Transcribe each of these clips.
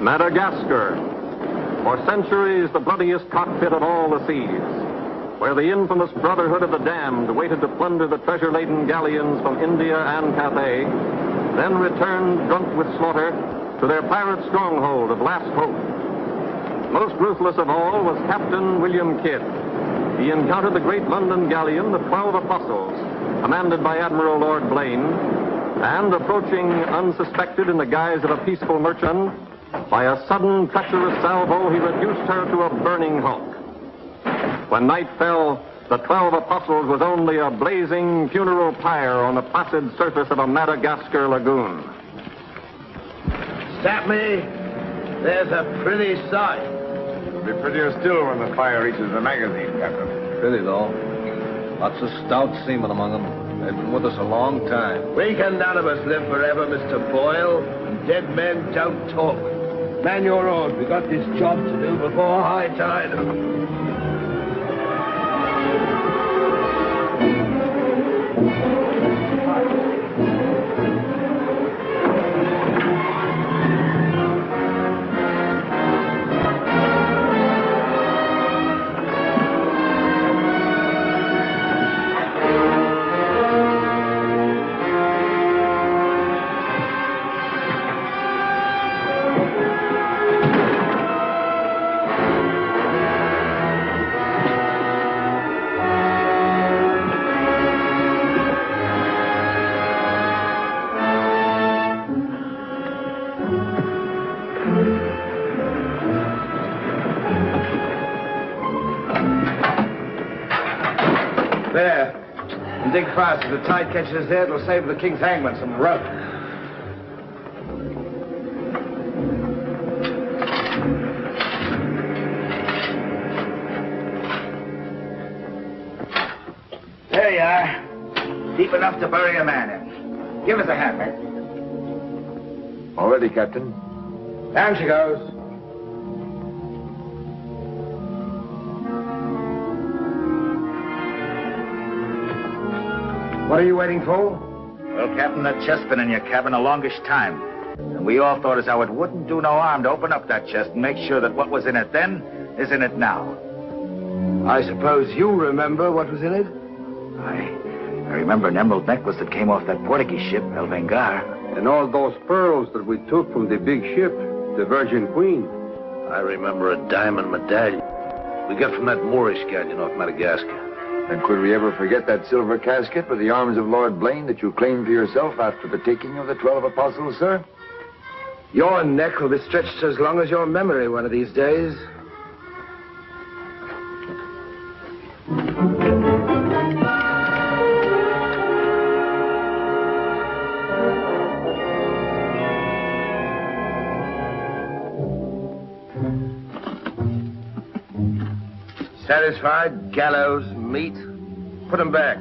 Madagascar, for centuries the bloodiest cockpit of all the seas, where the infamous Brotherhood of the Damned waited to plunder the treasure-laden galleons from India and Cathay, then returned drunk with slaughter to their pirate stronghold of Last Hope. Most ruthless of all was Captain William Kidd. He encountered the great London galleon, the 12 Apostles, commanded by Admiral Lord Blaine, and approaching unsuspected in the guise of a peaceful merchant, by a sudden treacherous salvo, he reduced her to a burning hulk. When night fell, the 12 Apostles was only a blazing funeral pyre on the placid surface of a Madagascar lagoon. Stop me. There's a pretty sight. It'll be prettier still when the fire reaches the magazine, Captain. Pretty, though. Lots of stout seamen among them. They've been with us a long time. We can none of us live forever, Mr. Boyle. And dead men don't talk. Man your own. We got this job to do before high tide. There. And dig fast. If the tide catches us there, it'll save the King's hangman some rope. There you are. Deep enough to bury a man in. Give us a hand, man. All ready, Captain. Down she goes. What are you waiting for? Well, Captain, that chest's been in your cabin the longest time. And we all thought as how it wouldn't do no harm to open up that chest and make sure that what was in it then is in it now. I suppose you remember what was in it? I remember an emerald necklace that came off that Portuguese ship, El Vengar. And all those pearls that we took from the big ship, the Virgin Queen. I remember a diamond medallion we got from that Moorish galleon off Madagascar. And could we ever forget that silver casket with the arms of Lord Blaine that you claimed for yourself after the taking of the 12 Apostles, sir? Your neck will be stretched as long as your memory one of these days. Satisfied? Gallows, meat. Put them back.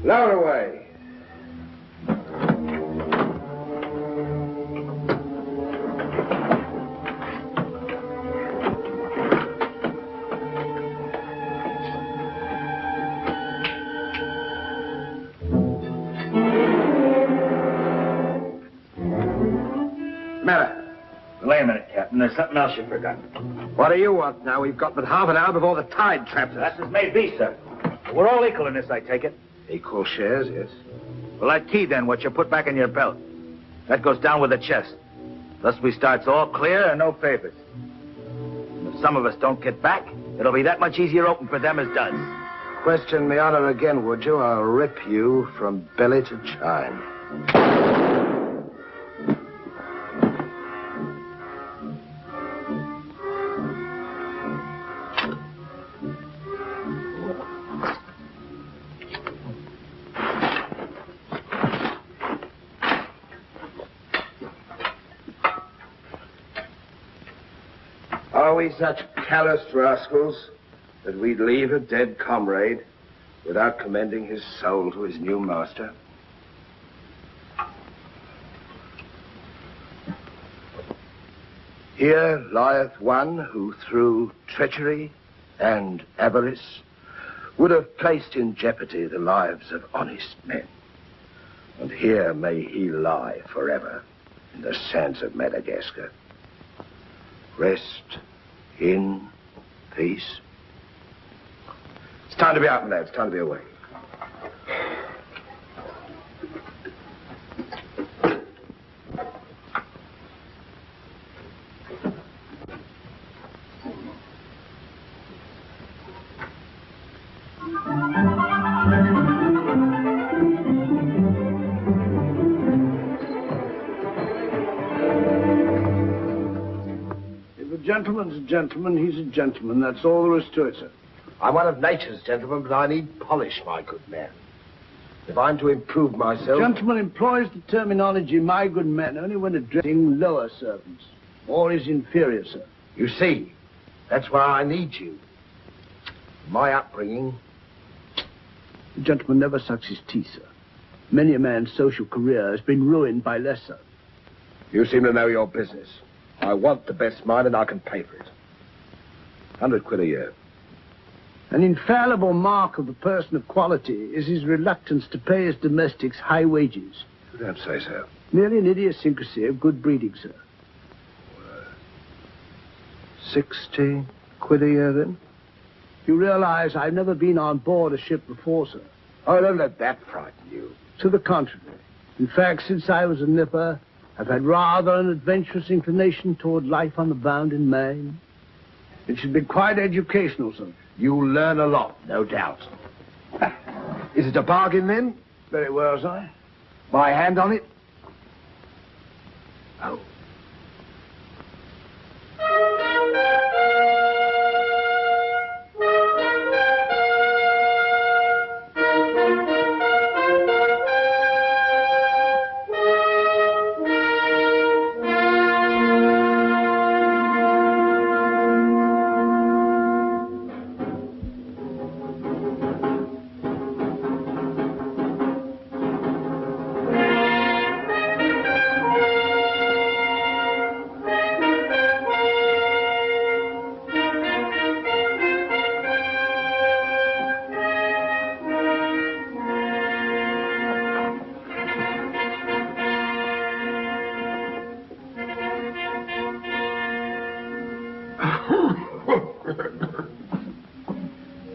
Lower away. Wait a minute, Captain. There's something else you forgot. What do you want now? We've got but half an hour before the tide traps us. That's as may be, sir. We're all equal in this, I take it. Equal shares, yes. Well, that key, then, what you put back in your belt. That goes down with the chest. Thus we starts all clear and no favors. And if some of us don't get back, it'll be that much easier open for them as does. Question me honor again, would you? I'll rip you from belly to chine. Are we such callous rascals that we'd leave a dead comrade without commending his soul to his new master? Here lieth one who through treachery and avarice would have placed in jeopardy the lives of honest men. And here may he lie forever in the sands of Madagascar. Rest in peace. It's time to be out, lads. It's time to be away. Gentleman's a gentleman, he's a gentleman. That's all there is to it, sir. I'm one of nature's gentlemen, but I need polish, my good man. If I'm to improve myself... Gentleman employs the terminology, my good man, only when addressing lower servants, or his inferior, sir. You see, that's why I need you. My upbringing... The gentleman never sucks his teeth, sir. Many a man's social career has been ruined by less, sir. You seem to know your business. I want the best mine, and I can pay for it. 100 quid a year. An infallible mark of the person of quality is his reluctance to pay his domestics high wages. You don't say so. Merely an idiosyncrasy of good breeding, sir. 60 quid a year, then? You realize I've never been on board a ship before, sir. Oh, don't let that frighten you. To the contrary. In fact, since I was a nipper, I've had rather an adventurous inclination toward life on the bound in Maine. It should be quite educational, sir. You'll learn a lot, no doubt. Is it a bargain, then? Very well, sir. My hand on it? Oh.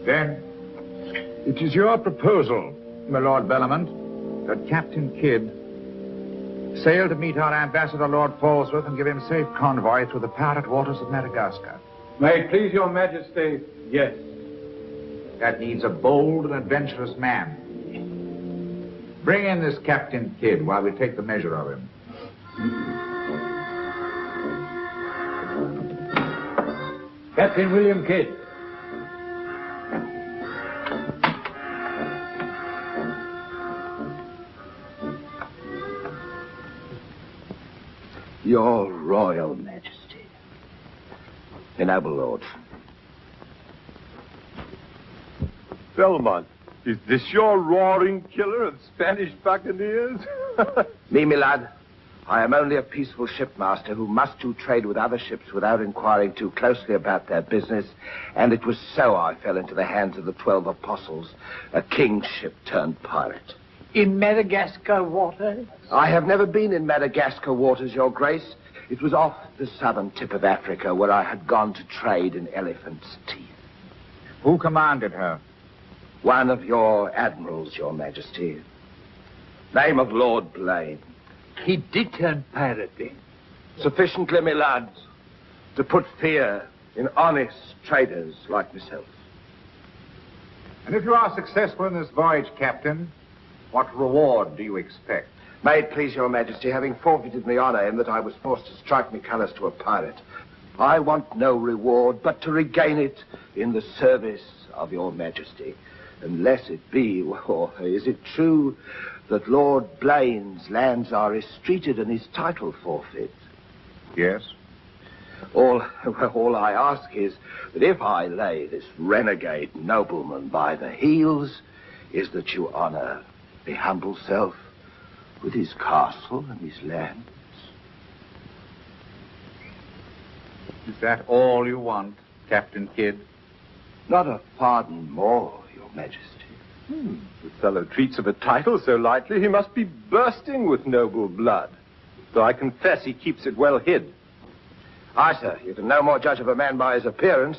Then, it is your proposal, my Lord Bellamont, that Captain Kidd sail to meet our ambassador, Lord Falsworth, and give him safe convoy through the parrot waters of Madagascar. May it please your majesty, yes. That needs a bold and adventurous man. Bring in this Captain Kidd while we take the measure of him. Captain William Kidd. Your Royal Majesty. The noble lord. Belmont, is this your roaring killer of Spanish buccaneers? Me, my lad. I am only a peaceful shipmaster who must do trade with other ships without inquiring too closely about their business, and it was so I fell into the hands of the 12 apostles, a king's ship turned pirate. In Madagascar waters? I have never been in Madagascar waters, Your Grace. It was off the southern tip of Africa where I had gone to trade in elephants' teeth. Who commanded her? One of your admirals, Your Majesty. Name of Lord Blaine. He did turn pirate then? Sufficiently, my lad, to put fear in honest traders like myself. And if you are successful in this voyage, Captain, what reward do you expect? May it please Your Majesty, having forfeited my honor in that I was forced to strike my colors to a pirate, I want no reward but to regain it in the service of Your Majesty. Unless it be, or is it true that Lord Blaine's lands are estreated and his title forfeit? Yes. All I ask is that if I lay this renegade nobleman by the heels, is that you honor the humble self with his castle and his lands. Is that all you want, Captain Kidd? Not a pardon more, Your Majesty. The fellow treats of a title so lightly, he must be bursting with noble blood. Though I confess he keeps it well hid. Aye, sir, you can no more judge of a man by his appearance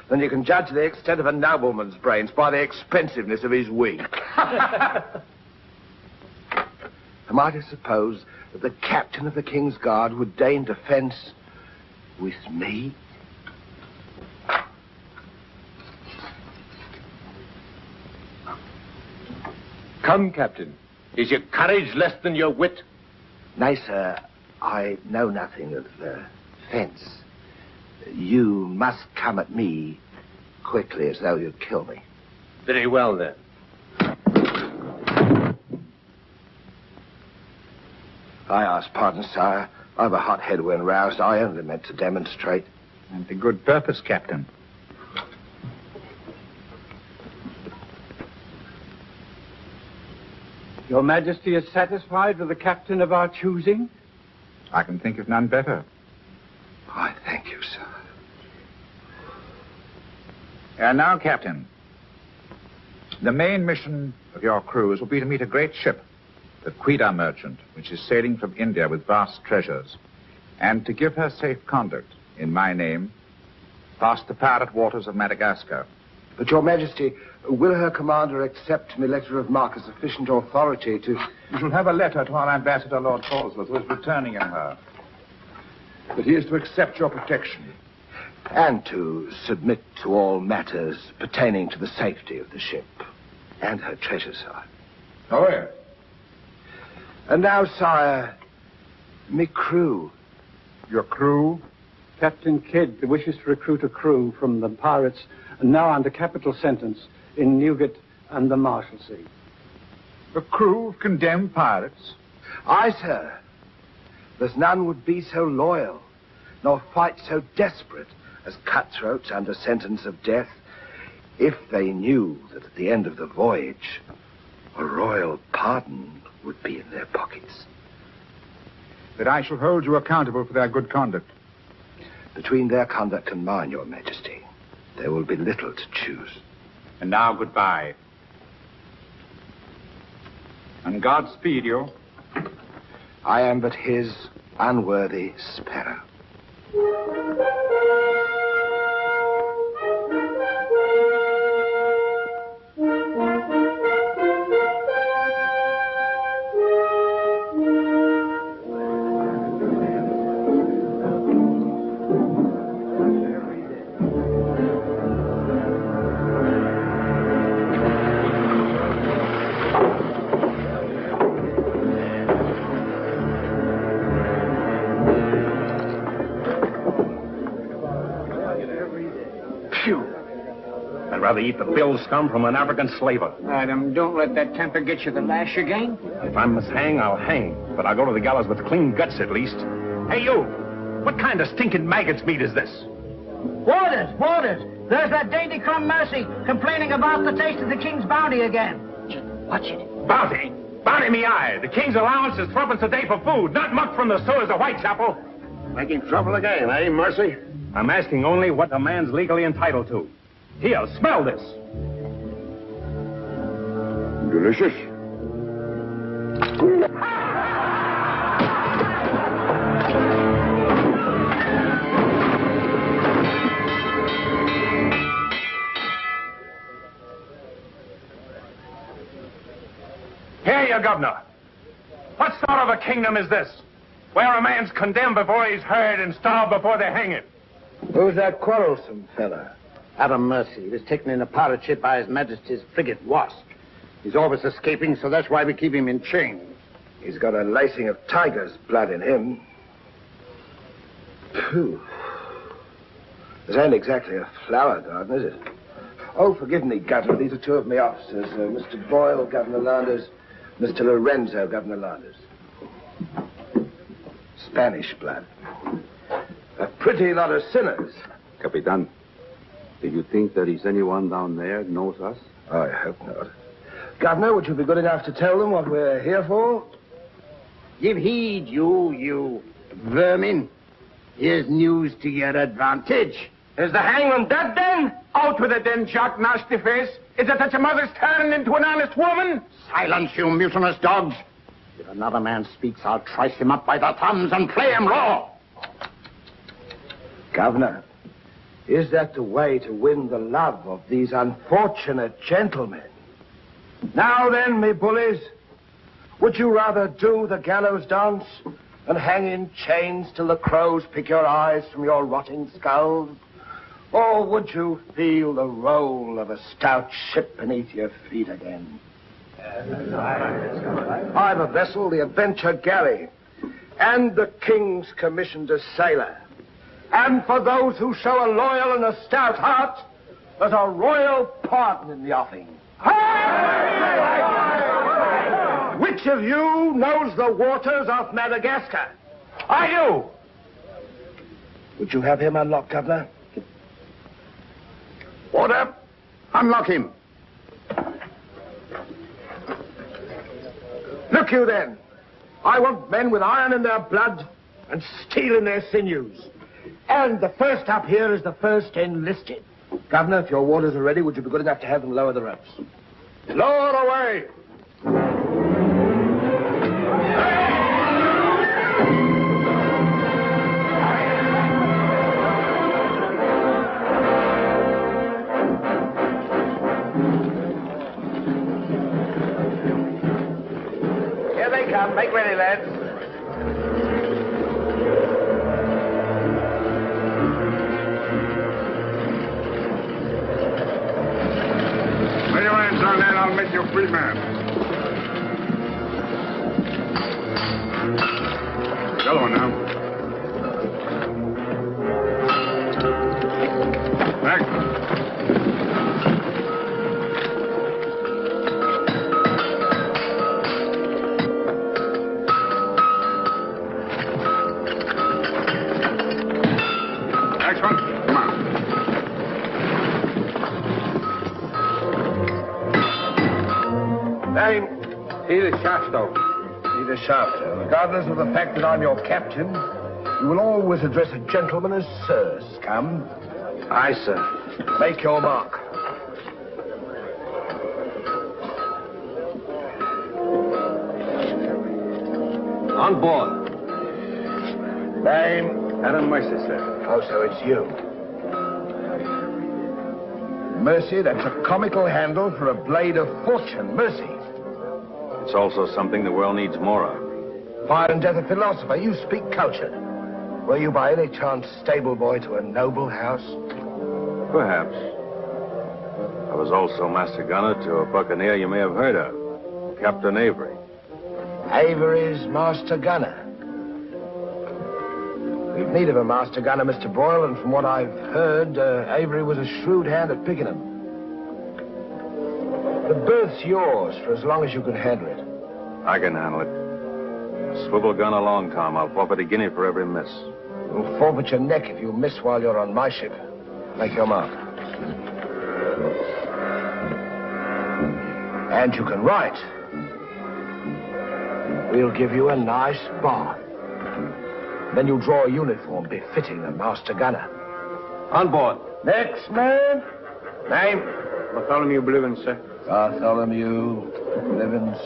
than you can judge the extent of a nobleman's brains by the expensiveness of his wig. Am I to suppose that the captain of the King's Guard would deign defense with me? Come, Captain. Is your courage less than your wit? Nay, sir, I know nothing of fence. You must come at me quickly as though you'd kill me. Very well, then. I ask pardon, sire. I've a hot head when roused. I only meant to demonstrate. And to good purpose, Captain. Your Majesty is satisfied with the captain of our choosing? I can think of none better. I thank you, sir. And now, Captain, the main mission of your cruise will be to meet a great ship, the Quida merchant, which is sailing from India with vast treasures, and to give her safe conduct in my name past the pirate waters of Madagascar. But, Your Majesty, will her commander accept my letter of marque as sufficient authority to... You shall have a letter to our ambassador, Lord Falsworth, who is returning in her. But he is to accept your protection. And to submit to all matters pertaining to the safety of the ship and her treasure, sire. Oh, yes. And now, sire, me crew. Your crew? Captain Kidd wishes to recruit a crew from the pirates now under capital sentence in Newgate and the Marshalsea. A crew of condemned pirates? Aye, sir. There's none would be so loyal, nor fight so desperate as cutthroats under sentence of death, if they knew that at the end of the voyage, a royal pardon would be in their pockets. That I shall hold you accountable for their good conduct. Between their conduct and mine, Your Majesty, there will be little to choose. And now, goodbye. And God speed you. I am but his unworthy sparrow. Eat the bill scum from an African slaver. Adam, don't let that temper get you the lash again. If I must hang, I'll hang. But I'll go to the gallows with clean guts at least. Hey, you! What kind of stinking maggot's meat is this? Waters! There's that dainty crumb Mercy complaining about the taste of the king's bounty again. Watch it. Bounty? Bounty me eye. The king's allowance is threepence a day for food, not muck from the sewers of Whitechapel. Making trouble again, eh, Mercy? I'm asking only what a man's legally entitled to. Here, smell this. Delicious. Here, you governor. What sort of a kingdom is this? Where a man's condemned before he's heard and starved before they hang him. Who's that quarrelsome fella? Adam Mercy. He was taken in a pirate ship by His Majesty's frigate Wasp. He's always escaping, so that's why we keep him in chains. He's got a lacing of tiger's blood in him. Phew. This ain't exactly a flower garden, is it? Oh, forgive me, Governor. These are two of my officers. Mr. Boyle, Governor Landers. Mr. Lorenzo, Governor Landers. Spanish blood. A pretty lot of sinners. Capitan, do you think there is anyone down there who knows us? I hope not. Governor, would you be good enough to tell them what we're here for? Give heed, you vermin. Here's news to your advantage. Is the hangman dead, then? Out with it, then, Jock Nasty Face. Is it that your mother's turned into an honest woman? Silence, you mutinous dogs. If another man speaks, I'll trice him up by the thumbs and play him raw. Governor, is that the way to win the love of these unfortunate gentlemen? Now then, me bullies, would you rather do the gallows dance and hang in chains till the crows pick your eyes from your rotting skulls? Or would you feel the roll of a stout ship beneath your feet again? I've a vessel, the Adventure Galley, and the King's commissioned a sailor. And for those who show a loyal and a stout heart, there's a royal pardon in the offing. Which of you knows the waters of Madagascar? I do. Would you have him unlocked, Governor? Order. Unlock him. Look you then. I want men with iron in their blood and steel in their sinews. And the first up here is the first enlisted. Governor, if your warders are ready, would you be good enough to have them lower the ropes? Lower away! Here they come. Make ready, lads. Lay your hands on that, I'll make you a free man. The other one now. Back. Next one. Come on. Name? Peter Shafto. Peter Shafto. Regardless of the fact that I'm your captain, you will always address a gentleman as Sir, Scum. Aye, sir. Make your mark. On board. Name? Adam Mercer, sir. Oh, so it's you. Mercy, that's a comical handle for a blade of fortune. Mercy. It's also something the world needs more of. Fire and death a philosopher. You speak cultured. Were you by any chance stable boy to a noble house? Perhaps. I was also master gunner to a buccaneer you may have heard of, Captain Avery. Avery's master gunner. We've need of a master gunner, Mr. Boyle, and from what I've heard, Avery was a shrewd hand at picking them. The berth's yours for as long as you can handle it. I can handle it. Swivel gun along, Tom. I'll forfeit a guinea for every miss. You'll forfeit your neck if you miss while you're on my ship. Make your mark. And you can write. We'll give you a nice bar. Then you draw a uniform befitting a master gunner. On board. Next man. Name? Bartholomew Blivens, sir. Bartholomew Blivens.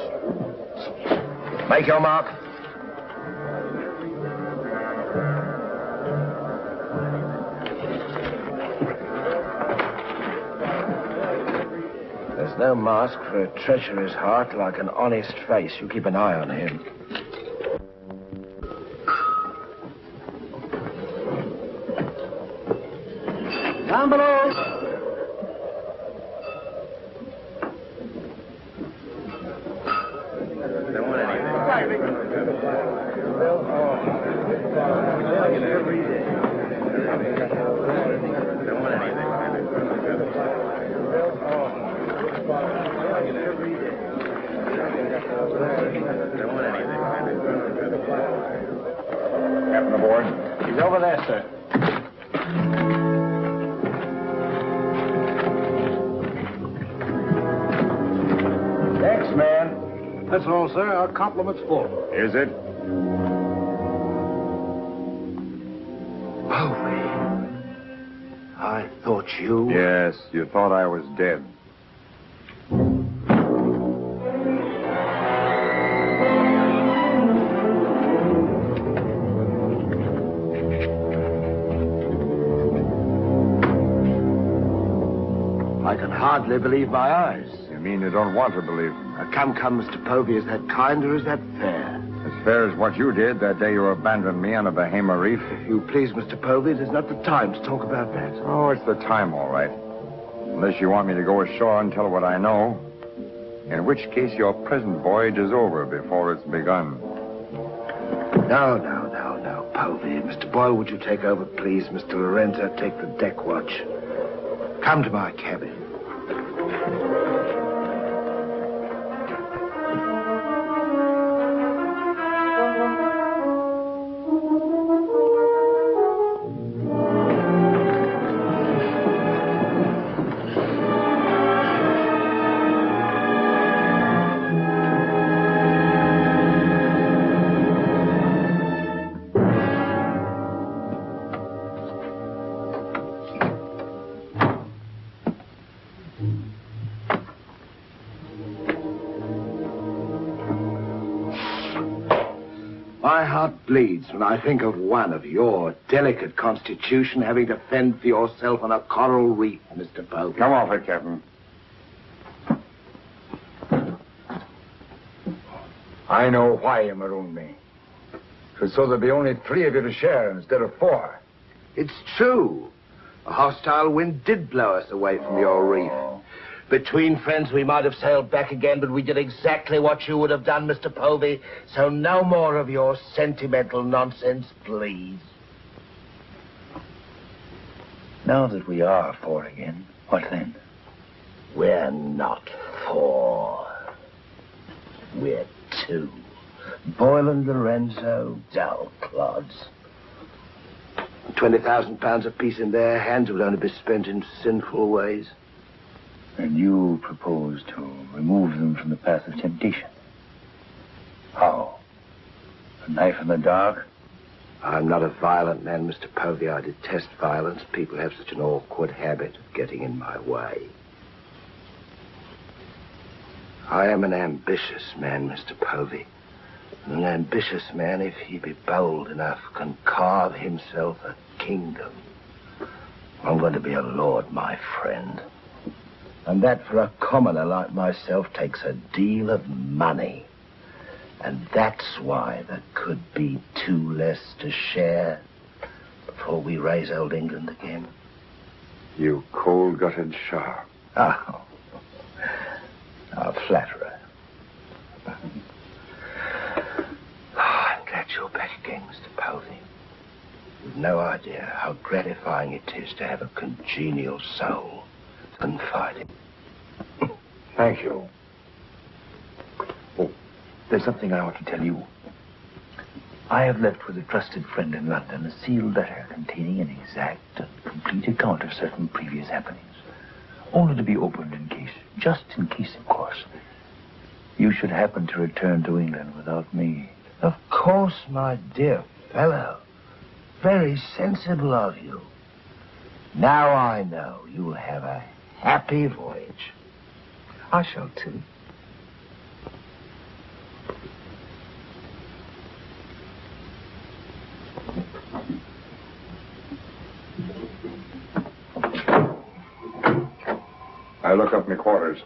Make your mark. There's no mask for a treacherous heart like an honest face. You keep an eye on him. Down below. Captain aboard. He's over there, sir. That's all, sir. Our compliment's full. Is it? I thought you... Yes, you thought I was dead. I can hardly believe my eyes. You mean you don't want to believe them? Come, Mr. Povey. Is that kind or is that fair? As fair as what you did that day you abandoned me on a Bahama reef. If you please, Mr. Povey, there's not the time to talk about that. Oh, it's the time, all right. Unless you want me to go ashore and tell what I know. In which case your present voyage is over before it's begun. No, Povey. Mr. Boyle, would you take over, please? Mr. Lorenzo, take the deck watch. Come to my cabin. My heart bleeds when I think of one of your delicate constitution having to fend for yourself on a coral reef, Mr. Povey. Come off it, Captain. I know why you marooned me. It was so there'd be only 3 of you to share instead of 4. It's true. A hostile wind did blow us away from your reef. Between friends, we might have sailed back again, but we did exactly what you would have done, Mr. Povey. So no more of your sentimental nonsense, please. Now that we are 4 again, what then? We're not 4. We're 2. Boyle and Lorenzo, dull clods. 20,000 apiece in their hands will only be spent in sinful ways. And you propose to remove them from the path of temptation. How? A knife in the dark? I'm not a violent man, Mr. Povey. I detest violence. People have such an awkward habit of getting in my way. I am an ambitious man, Mr. Povey. And an ambitious man, if he be bold enough, can carve himself a kingdom. I'm going to be a lord, my friend. And that, for a commoner like myself, takes a deal of money. And that's why there could be 2 less to share before we raise old England again. You cold-gutted shark. Oh, a flatterer. I'm glad you're back again, Mr. Povey. You've no idea how gratifying it is to have a congenial soul to confide in. Thank you. Oh, there's something I want to tell you. I have left with a trusted friend in London a sealed letter containing an exact and complete account of certain previous happenings. Only to be opened in case, just in case, of course, you should happen to return to England without me. Of course, my dear fellow. Very sensible of you. Now I know you'll have a happy voyage. I shall too. I look up my quarters.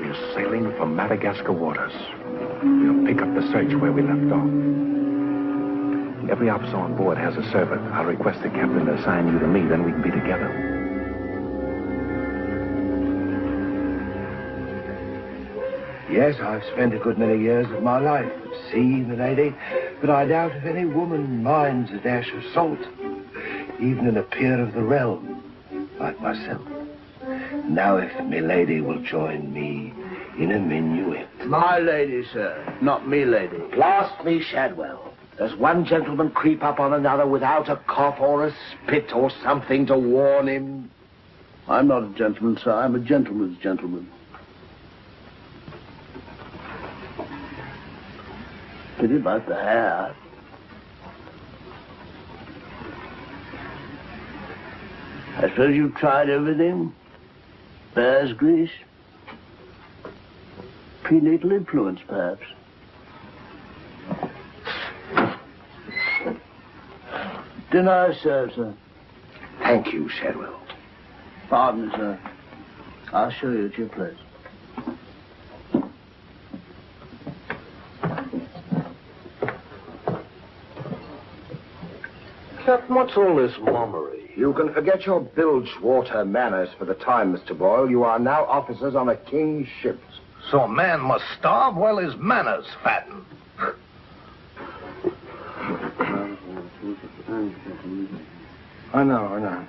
We're sailing for Madagascar waters. We'll pick up the search where we left off. Every officer on board has a servant. I'll request the captain to assign you to me, then we can be together. Yes, I've spent a good many years of my life at sea, milady, but I doubt if any woman minds a dash of salt, even in a peer of the realm, like myself. Now, if milady will join me in a minuet. My lady, sir, not me lady. Blast me, Shadwell. Does one gentleman creep up on another without a cough or a spit or something to warn him? I'm not a gentleman, sir. I'm a gentleman's gentleman. Pity about the hair. I suppose you've tried everything? Bear's grease? Prenatal influence, perhaps? Dinner served, sir. Thank you, Shadwell. Pardon me, sir. I'll show you at your place. Captain, what's all this mummery? You can forget your bilge-water manners for the time, Mr. Boyle. You are now officers on a king's ship. So a man must starve while his manners fatten. I know.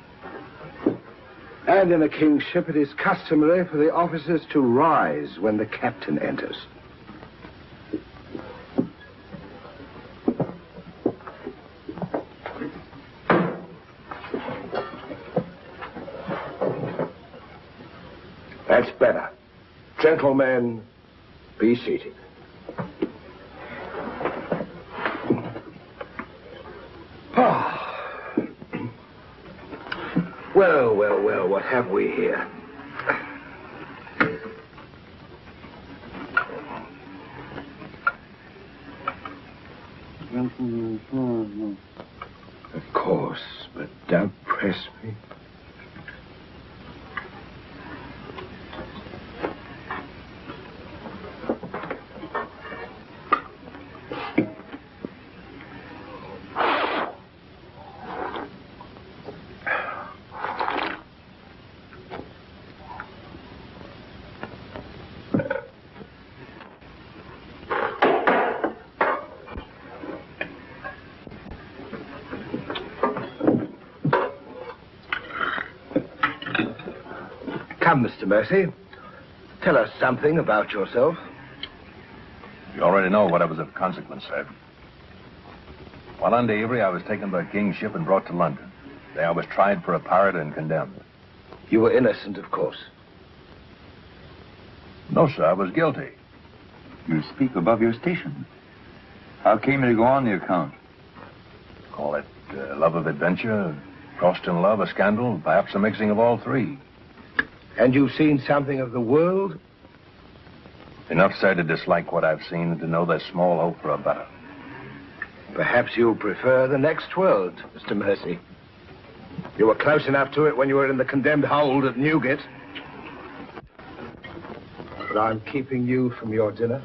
And in a king's ship, it is customary for the officers to rise when the captain enters. That's better. Gentlemen, be seated. Well, what have we here? Of course, but don't press me. Come, Mr. Mercy. Tell us something about yourself. You already know what was of consequence, sir. While under Avery, I was taken by a king's ship and brought to London. There I was tried for a pirate and condemned. You were innocent, of course. No, sir, I was guilty. You speak above your station. How came you to go on the account? Call it love of adventure, crossed in love, a scandal, perhaps a mixing of all three. And you've seen something of the world? Enough, sir, to dislike what I've seen and to know there's small hope for a better. Perhaps you'll prefer the next world, Mr. Mercy. You were close enough to it when you were in the condemned hold at Newgate. But I'm keeping you from your dinner.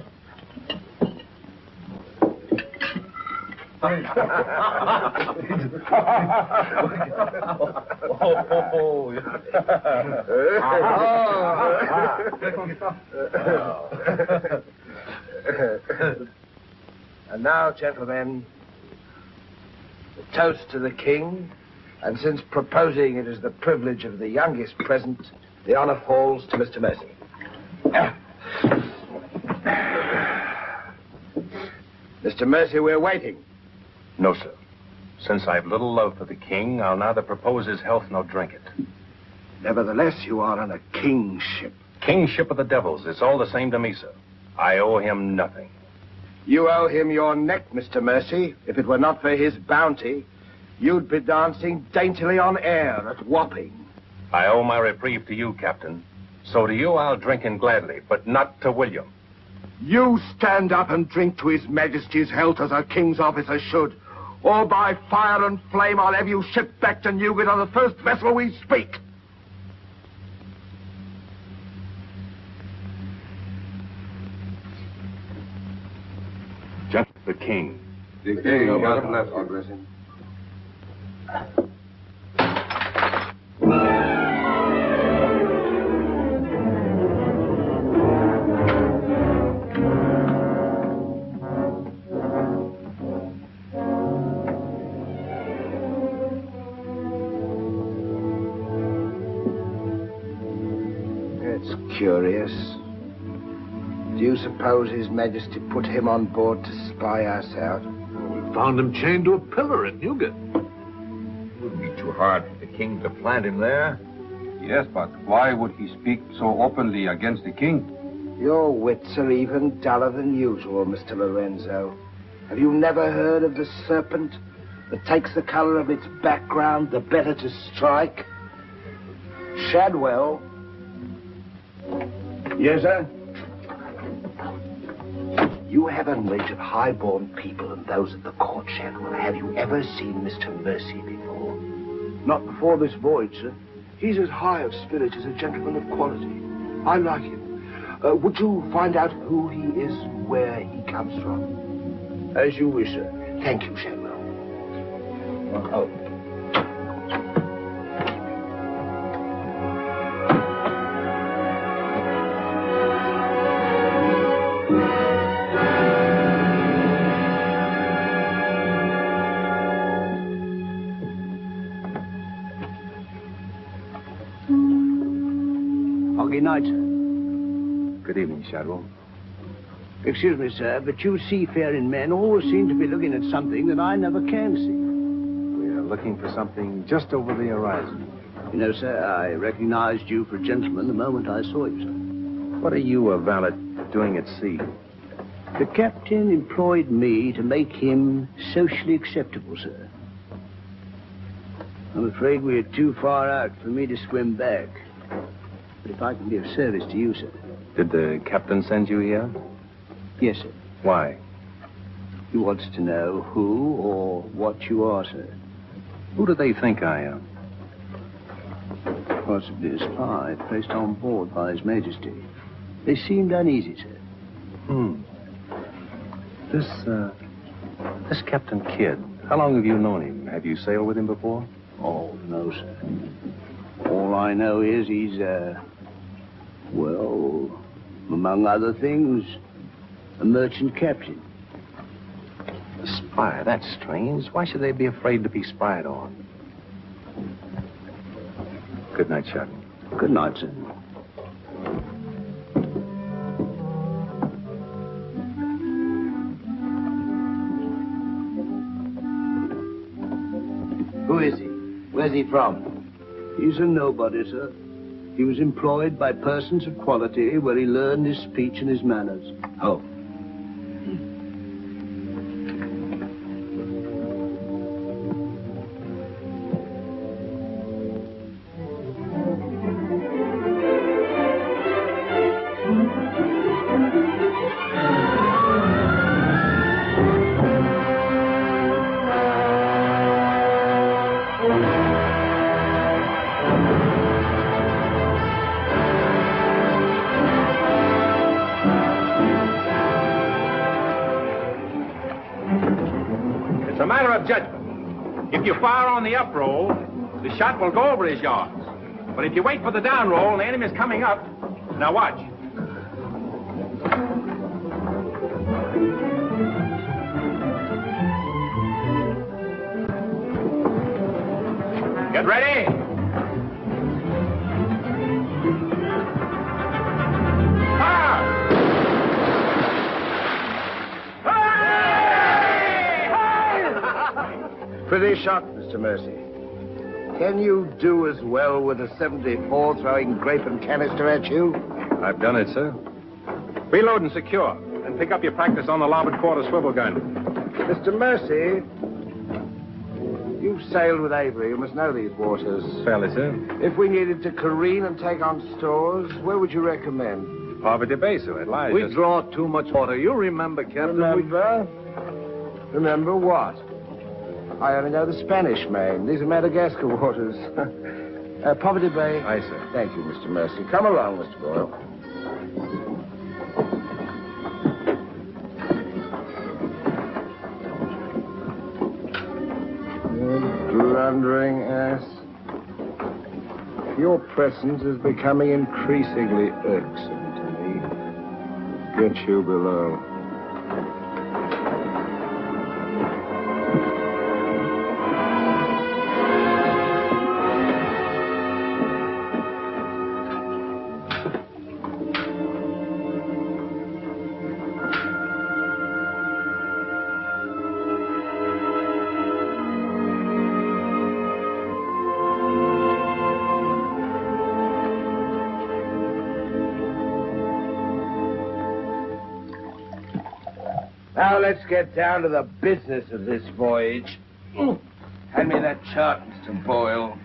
And now, gentlemen, a toast to the king, and since proposing it is the privilege of the youngest present, the honor falls to Mr. Mercy. Mr. Mercy, we're waiting. No, sir. Since I've little love for the king, I'll neither propose his health nor drink it. Nevertheless, you are on a king's ship. Kingship of the devils. It's all the same to me, sir. I owe him nothing. You owe him your neck, Mr. Mercy. If it were not for his bounty, you'd be dancing daintily on air at Wapping. I owe my reprieve to you, Captain. So to you I'll drink in gladly, but not to William. You stand up and drink to His Majesty's health as a king's officer should, or by fire and flame I'll have you shipped back to Newgate on the first vessel we speak. The king. The king, God bless him. It's curious. Do you suppose His Majesty put him on board to spy us out? We found him chained to a pillar in Newgate. It wouldn't be too hard for the king to plant him there. Yes, but why would he speak so openly against the king? Your wits are even duller than usual, Mr. Lorenzo. Have you never heard of the serpent that takes the color of its background the better to strike? Shadwell. Yes, sir? You have a knowledge of high-born people and those at the court, Shadwell. Have you ever seen Mr. Mercy before? Not before this voyage, sir. He's as high of spirit as a gentleman of quality. I like him. Would you find out who he is, where he comes from? As you wish, sir. Thank you, Shadwell. Oh. Good night, sir. Good evening, Shadwell. Excuse me, sir, but you seafaring men always seem to be looking at something that I never can see. We are looking for something just over the horizon. You know, sir, I recognized you for a gentleman the moment I saw you, sir. What are you, a valet, doing at sea? The captain employed me to make him socially acceptable, sir. I'm afraid we're too far out for me to swim back. But if I can be of service to you, sir. Did the captain send you here? Yes, sir. Why? He wants to know who or what you are, sir. Who do they think I am? Possibly a spy placed on board by His Majesty. They seemed uneasy, sir. This Captain Kidd, how long have you known him? Have you sailed with him before? Oh, no, sir. All I know is he's, well, among other things, a merchant captain. A spy? That's strange. Why should they be afraid to be spied on? Good night, Shadwell. Good night, sir. Who is he? Where's he from? He's a nobody, sir. He was employed by persons of quality where he learned his speech and his manners. Oh. It's a matter of judgment. If you fire on the up roll, the shot will go over his yards. But if you wait for the down roll and the enemy's coming up, now watch. Get ready. Pretty shot, Mr. Mercy. Can you do as well with a 74 throwing grape and canister at you? I've done it, sir. Reload and secure. Then pick up your practice on the larboard quarter swivel gun. Mr. Mercy, you've sailed with Avery. You must know these waters. Fairly, sir. If we needed to careen and take on stores, where would you recommend? Poverty Bay, sir. It lies. We draw too much water. You remember, Captain? Remember? Remember what? I only know the Spanish Main. These are Madagascar waters. Poverty Bay. Aye, sir. Thank you, Mr. Mercy. Come along, Mr. Boyle. your presence is becoming increasingly irksome to me. Get you below. Now let's get down to the business of this voyage. Hand me that chart, Mr. Boyle.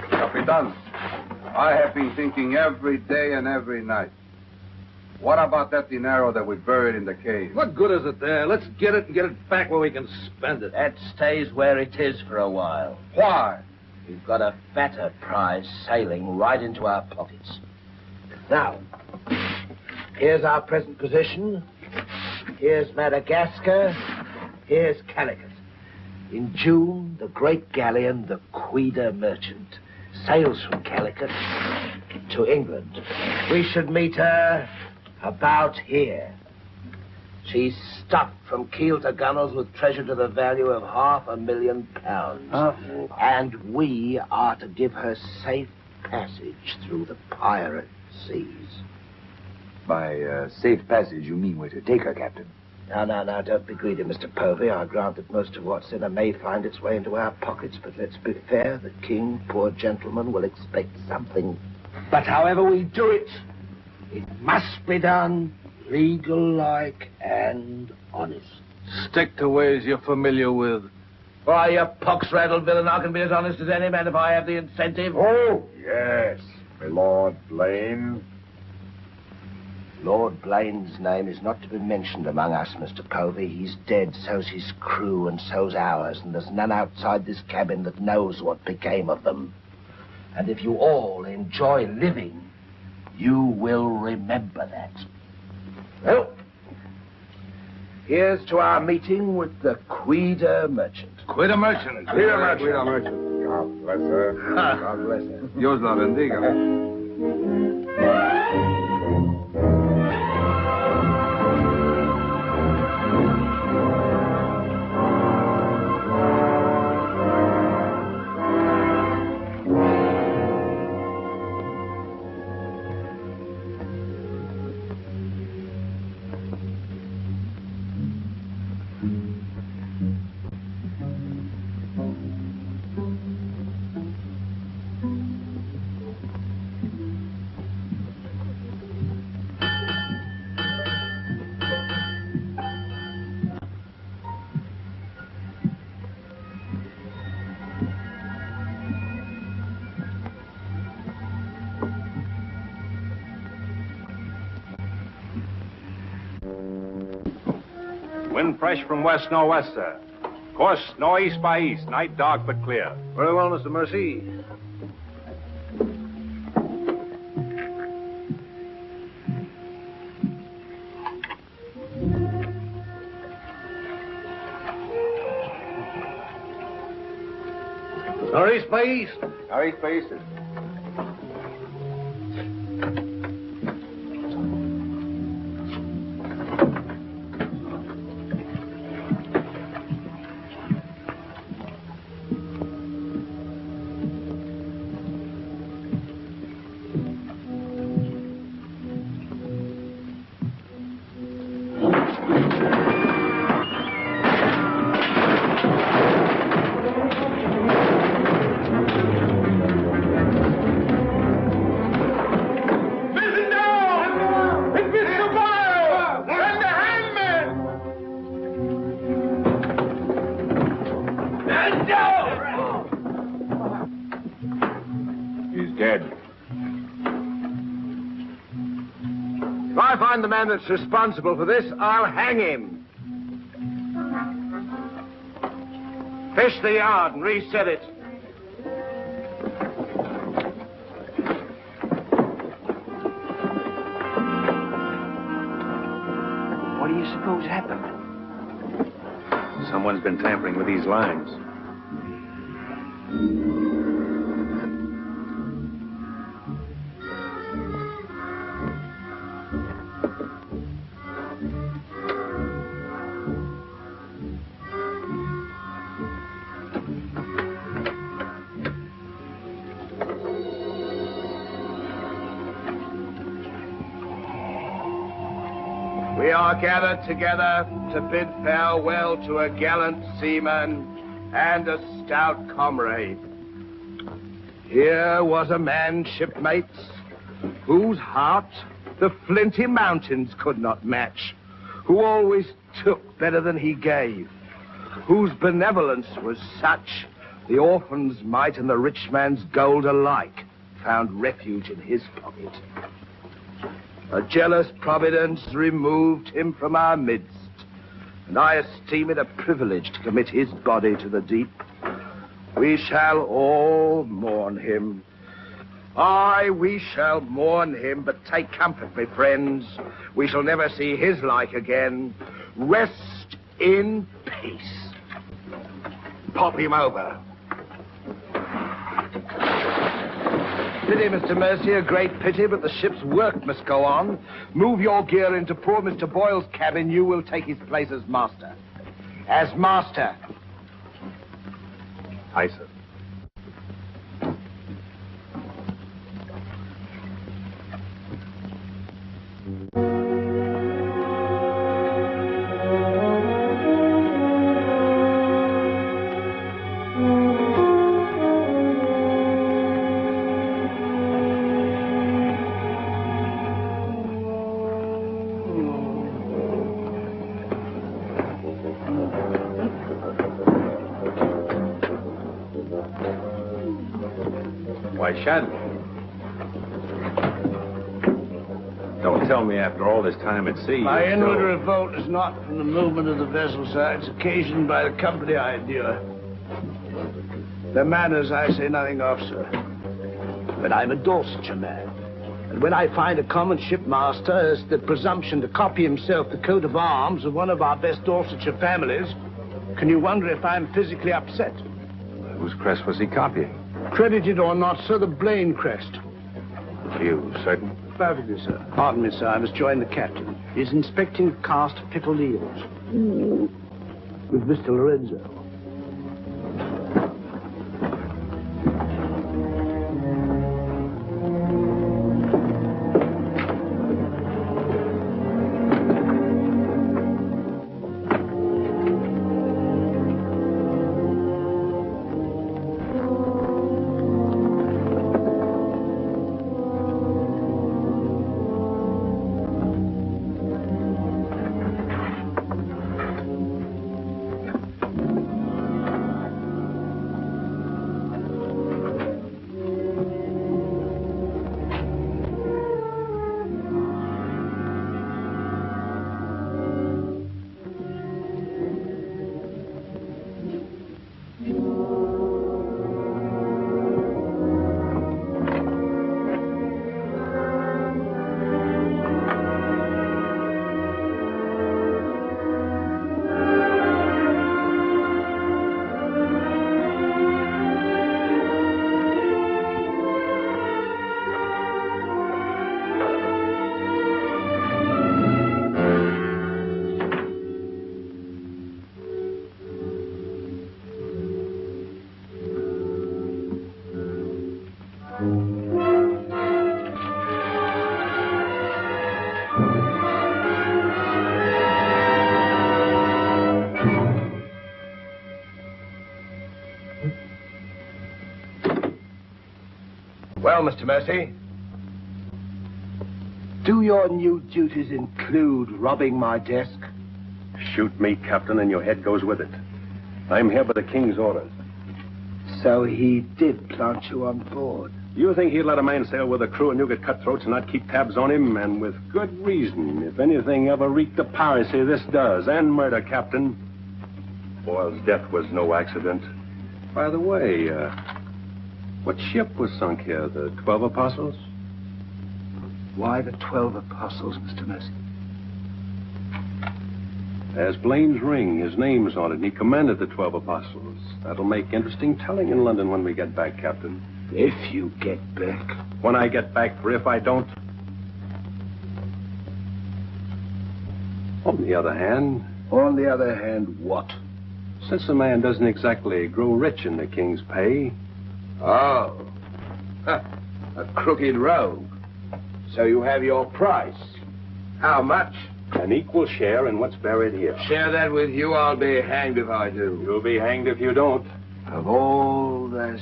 Capitan, I have been thinking every day and every night. What about that dinero that we buried in the cave? What good is it there? Let's get it and get it back where we can spend it. That stays where it is for a while. Why? We've got a fatter prize sailing right into our pockets. Now, here's our present position. Here's Madagascar. Here's Calicut. In June, the great galleon, the Queen Merchant, sails from Calicut to England. We should meet her about here. She's stuffed from keel to gunwales with treasure to the value of £500,000. And we are to give her safe passage through the pirate seas. By safe passage, you mean we're to take her, Captain? No, don't be greedy, Mr. Povey. I grant that most of what's in her may find its way into our pockets, but let's be fair. The king, poor gentleman, will expect something. But however we do it, it must be done legal-like and honest. Stick to ways you're familiar with. Why, you pox-rattled villain, I can be as honest as any man if I have the incentive. Oh, yes, my Lord Blaine. Lord Blaine's name is not to be mentioned among us, Mr. Povey. He's dead, so's his crew, and so's ours, and there's none outside this cabin that knows what became of them. And if you all enjoy living, you will remember that. Well, here's to our meeting with the Queen Merchant. Queen Merchant. Queen Merchant. God bless her. God bless her. Dios la bendiga. Wind fresh from west northwest, sir. Course northeast by east. Night dark but clear. Very well, Mr. Mercy. Northeast by east. Northeast by east. If I find the man that's responsible for this, I'll hang him. Fish the yard and reset it. What do you suppose happened? Someone's been tampering with these lines. We are gathered together to bid farewell to a gallant seaman and a stout comrade. Here was a man, shipmates, whose heart the flinty mountains could not match, who always took better than he gave, whose benevolence was such the orphan's mite and the rich man's gold alike found refuge in his pocket. A jealous providence removed him from our midst, and I esteem it a privilege to commit his body to the deep. We shall all mourn him. Aye, we shall mourn him, but take comfort, my friends. We shall never see his like again. Rest in peace. Pop him over. Pity, Mr. Mercy, a great pity, but the ship's work must go on. Move your gear into poor Mr. Boyle's cabin. You will take his place as master. As master. Aye, sir. Why, Shad. Don't tell me after all this time at sea. My inward revolt is not from the movement of the vessel, sir. It's occasioned by the company I endure. Their manners I say nothing of, sir. But I'm a Dorsetshire man. And when I find a common shipmaster has the presumption to copy himself the coat of arms of one of our best Dorsetshire families, can you wonder if I'm physically upset? Whose crest was he copying? Credited or not, sir, the Blaine crest. You certain? Perfectly, sir. Pardon me, sir. I must join the captain. He's inspecting the cast of pickled eels. With Mr. Lorenzo. Well, Mr. Mercy, do your new duties include robbing my desk? Shoot me, Captain, and your head goes with it. I'm here by the King's orders. So he did plant you on board? You think he'd let a man sail with a crew and you get cutthroats and not keep tabs on him? And with good reason. If anything ever reeked of piracy, this does. And murder, Captain. Boyle's death was no accident. By the way, what ship was sunk here? The 12 Apostles? Why the 12 Apostles, Mr. Mercy? There's Blaine's ring. His name's on it, and he commanded the 12 Apostles. That'll make interesting telling in London when we get back, Captain. If you get back. When I get back, for if I don't. On the other hand... On the other hand, what? Since a man doesn't exactly grow rich in the King's pay... Oh. A crooked rogue. So you have your price. How much? An equal share in what's buried here. Share that with you, I'll be hanged if I do. You'll be hanged if you don't. Of all the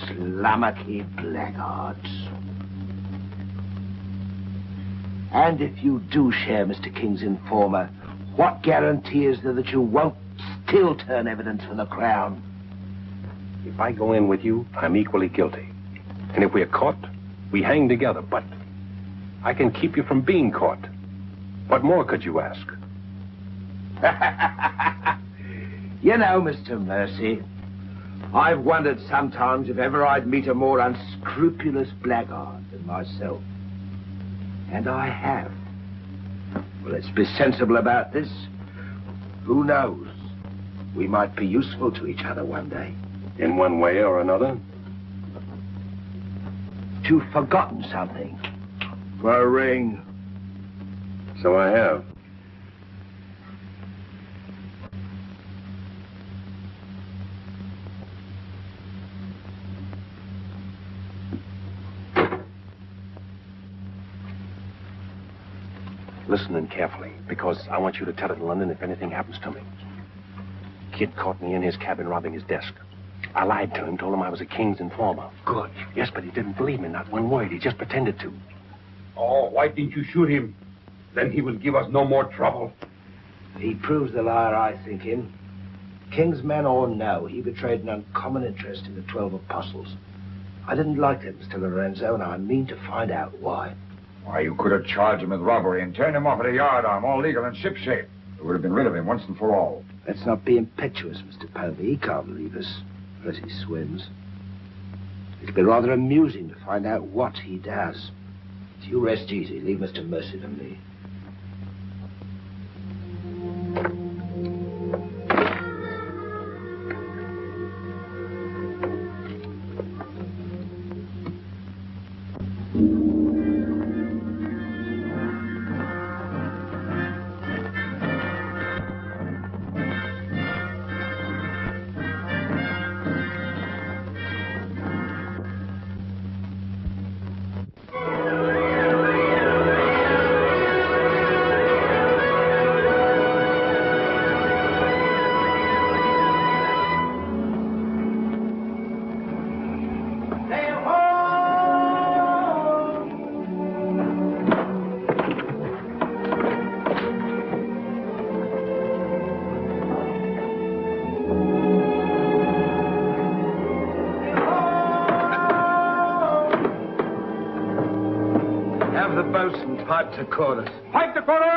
slummocky blackguards. And if you do share Mr. King's informer, what guarantee is there that you won't still turn evidence for the Crown? If I go in with you, I'm equally guilty. And if we're caught, we hang together. But I can keep you from being caught. What more could you ask? You know, Mr. Mercy, I've wondered sometimes if ever I'd meet a more unscrupulous blackguard than myself. And I have. Well, let's be sensible about this. Who knows? We might be useful to each other one day. In one way or another? You've forgotten something. For a ring. So I have. Listen in carefully, because I want you to tell it in London if anything happens to me. Kid caught me in his cabin robbing his desk. I lied to him, told him I was a King's informer. Good. Yes, but he didn't believe me, not one word. He just pretended to. Oh, why didn't you shoot him? Then he will give us no more trouble. He proves the liar I think him. King's men all know he betrayed an uncommon interest in the 12 Apostles. I didn't like that, Mr. Lorenzo, and I mean to find out why. Why, you could have charged him with robbery and turned him off at a yardarm, all legal and shipshape. We would have been rid of him once and for all. Let's not be impetuous, Mr. Povey. He can't leave us as he swims. It'll be rather amusing to find out what he does. So you rest easy. Leave Mr. Mercy to me. Pipe to chorus. Pipe to chorus!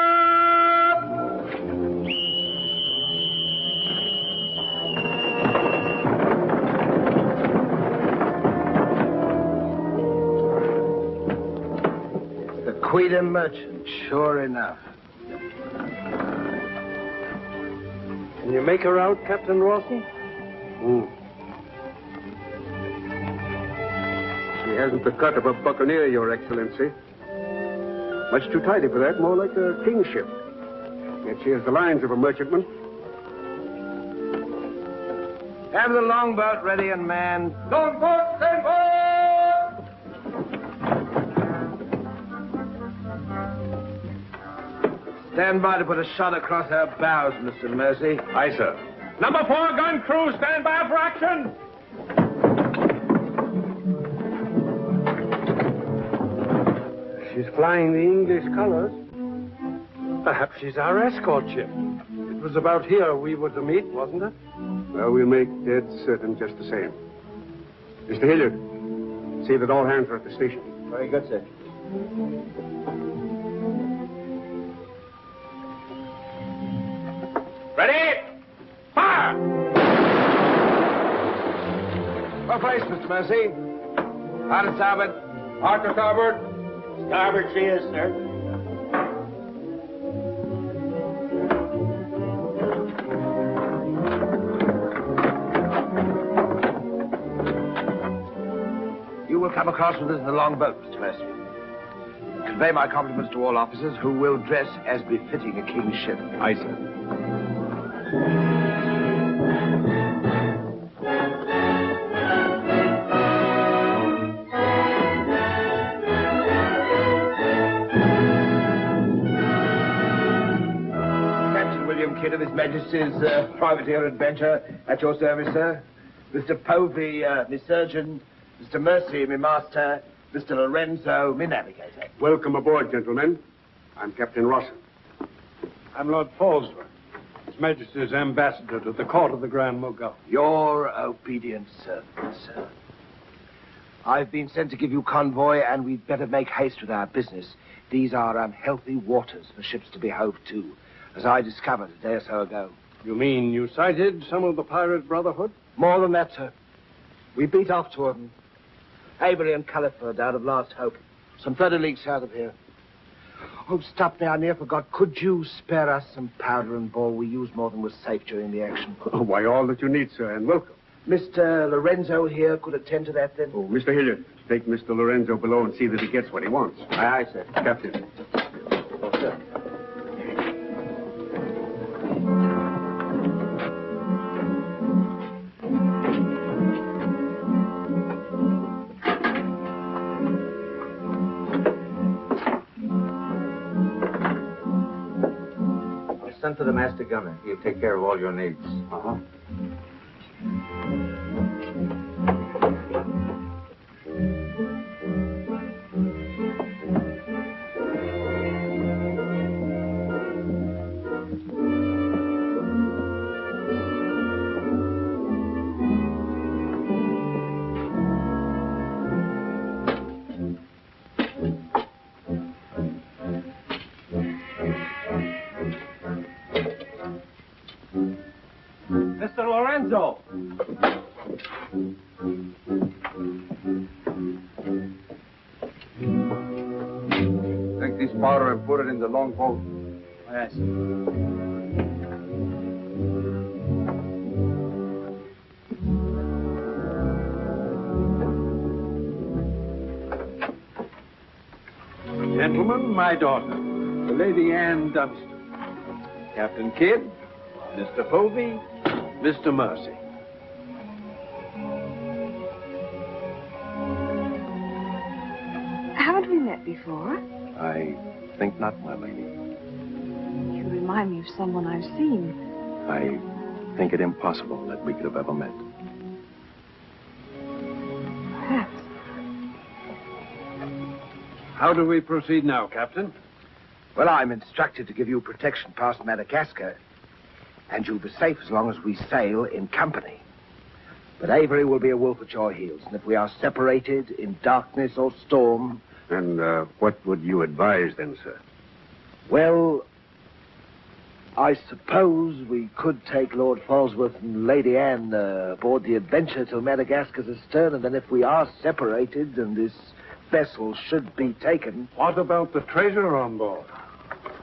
The Queen Merchant, sure enough. Can you make her out, Captain Rawson? She hasn't the cut of a buccaneer, Your Excellency. Much too tidy for that, more like a kingship. Yet she has the lines of a merchantman. Have the longboat ready and manned. Longboat, stand by! Stand by to put a shot across her bows, Mr. Mercy. Aye, sir. Number 4 gun crew, stand by for action! She's flying the English colors. Perhaps she's our escort ship. It was about here we were to meet, wasn't it? Well, we'll make dead certain just the same. Mr. Hilliard, see that all hands are at the station. Very good, sir. Ready? Fire! Well placed, Mr. Mercy. Hard to starboard. Hard to starboard. Starboard she is, sir. You will come across with us in the longboat, Mr. Mercy. Convey my compliments to all officers who will dress as befitting a king's ship. Aye, sir. of His Majesty's privateer adventure at your service, sir. Mr. Povey, me surgeon. Mr. Mercy, me master. Mr. Lorenzo, me navigator. Welcome aboard, gentlemen. I'm Captain Rawson. I'm Lord Falsworth, His Majesty's ambassador to the court of the Grand Mogul. Your obedient servant, sir. I've been sent to give you convoy, and we'd better make haste with our business. These are unhealthy waters for ships to be hove to, as I discovered a day or so ago. You mean you sighted some of the pirate brotherhood? More than that, sir. We beat off two of them. Avery and Culliford out of Last Hope, some 30 leagues south of here. Oh, stop me, I near forgot. Could you spare us some powder and ball? We used more than was safe during the action. Oh, why, all that you need, sir, and welcome. Mr. Lorenzo here could attend to that, then? Oh, Mr. Hilliard, take Mr. Lorenzo below and see that he gets what he wants. Aye, aye, sir. Captain. Oh, sir. Send for the master gunner. He'll take care of all your needs. Uh-huh. Mr. Lorenzo! Take this powder and put it in the longboat. Yes. Gentlemen, my daughter, the Lady Anne Dunstan. Captain Kidd, Mr. Povey, Mr. Mercy. Haven't we met before? I think not, my lady. You remind me of someone I've seen. I think it impossible that we could have ever met. Perhaps. How do we proceed now, Captain? Well, I'm instructed to give you protection past Madagascar, and you'll be safe as long as we sail in company. But Avery will be a wolf at your heels, and if we are separated in darkness or storm... And what would you advise then, sir? Well, I suppose we could take Lord Falsworth and Lady Anne aboard the Adventure till Madagascar's astern, and then if we are separated and this vessel should be taken... What about the treasure on board?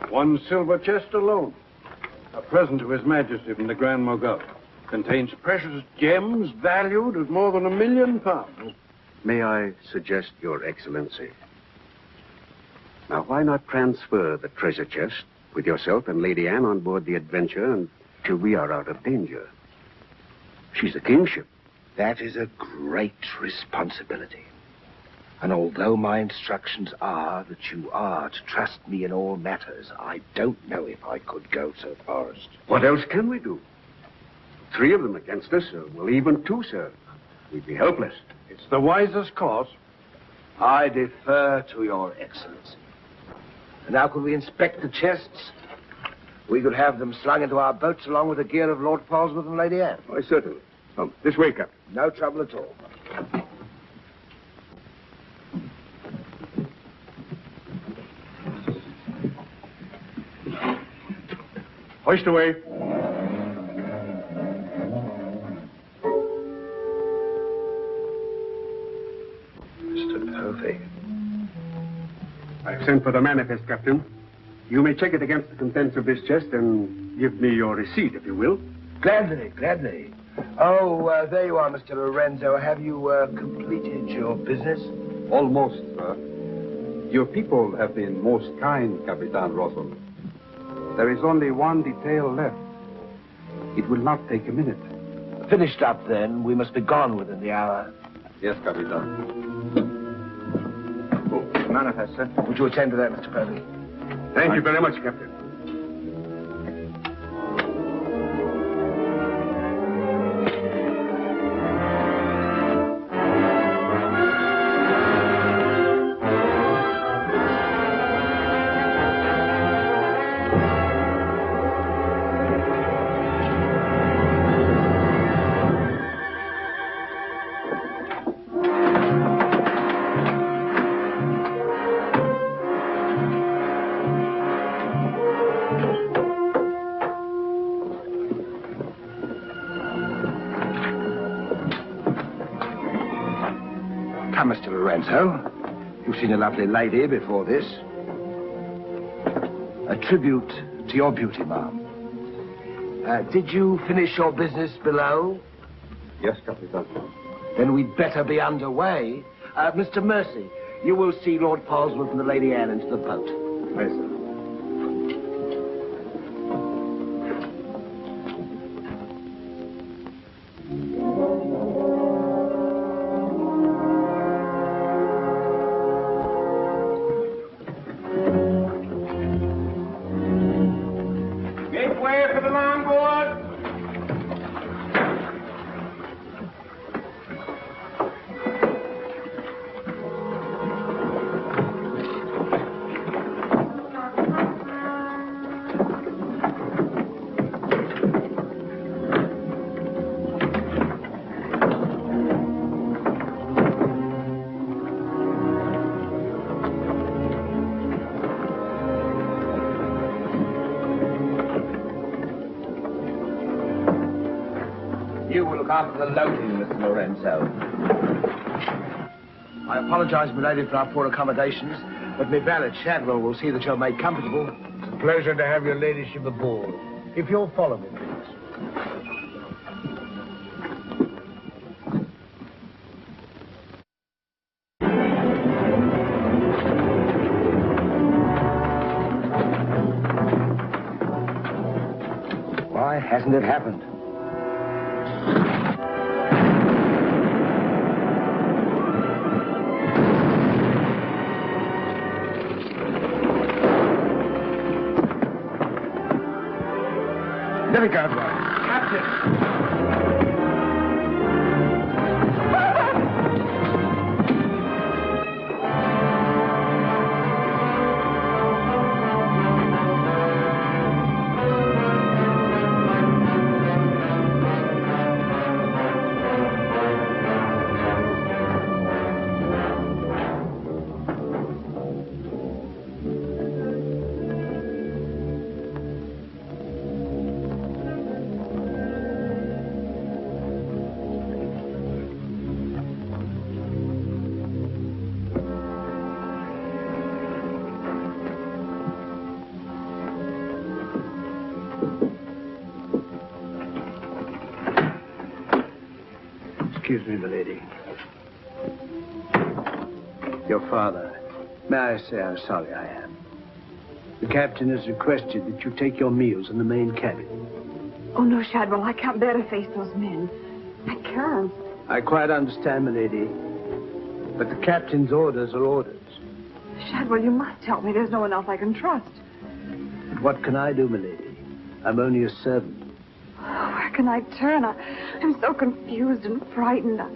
One silver chest alone. A present to His Majesty from the Grand Mogul. Contains precious gems valued at more than £1 million. May I suggest, Your Excellency? Now, why not transfer the treasure chest with yourself and Lady Anne on board the Adventure until we are out of danger? She's a kingship. That is a great responsibility. And although my instructions are that you are to trust me in all matters, I don't know if I could go so far as to... What else can we do? 3 of them against us, well, even 2, sir. We'd be helpless. It's the wisest course. I defer to Your Excellency. And now could we inspect the chests? We could have them slung into our boats along with the gear of Lord Falsworth and Lady Anne. Why, certainly. Come, this way, Captain. No trouble at all. Hoist away. Mr. Povey. I've sent for the manifest, Captain. You may check it against the contents of this chest and give me your receipt, if you will. Gladly, gladly. Oh, there you are, Mr. Lorenzo. Have you completed your business? Almost, sir. Your people have been most kind, Capitan Rawson. There is only one detail left. It will not take a minute. Finished up, then. We must be gone within the hour. Yes, Capitan. Manifest, sir. Would you attend to that, Mr. Povey? Thank you very much, Captain. Mr. Lorenzo. You've seen a lovely lady before this. A tribute to your beauty, ma'am. Did you finish your business below? Yes, Capitan. Then we'd better be underway. Mr. Mercy, you will see Lord Polesworth and the Lady Anne into the boat. Yes, sir. Make way for the longboard. You will look after the loading, Mr. Lorenzo. I apologize, milady, for our poor accommodations, but my valet, Shadwell, will see that you're made comfortable. It's a pleasure to have your ladyship aboard. If you'll follow me, please. Why hasn't it happened? There we go, right. Captain! Excuse me, milady. Your father. May I say how sorry I am? The captain has requested that you take your meals in the main cabin. Oh, no, Shadwell, I can't bear to face those men. I can't. I quite understand, milady. But the captain's orders are orders. Shadwell, you must help me. There's no one else I can trust. But what can I do, milady? I'm only a servant. Oh, where can I turn? I'm so confused and frightened. I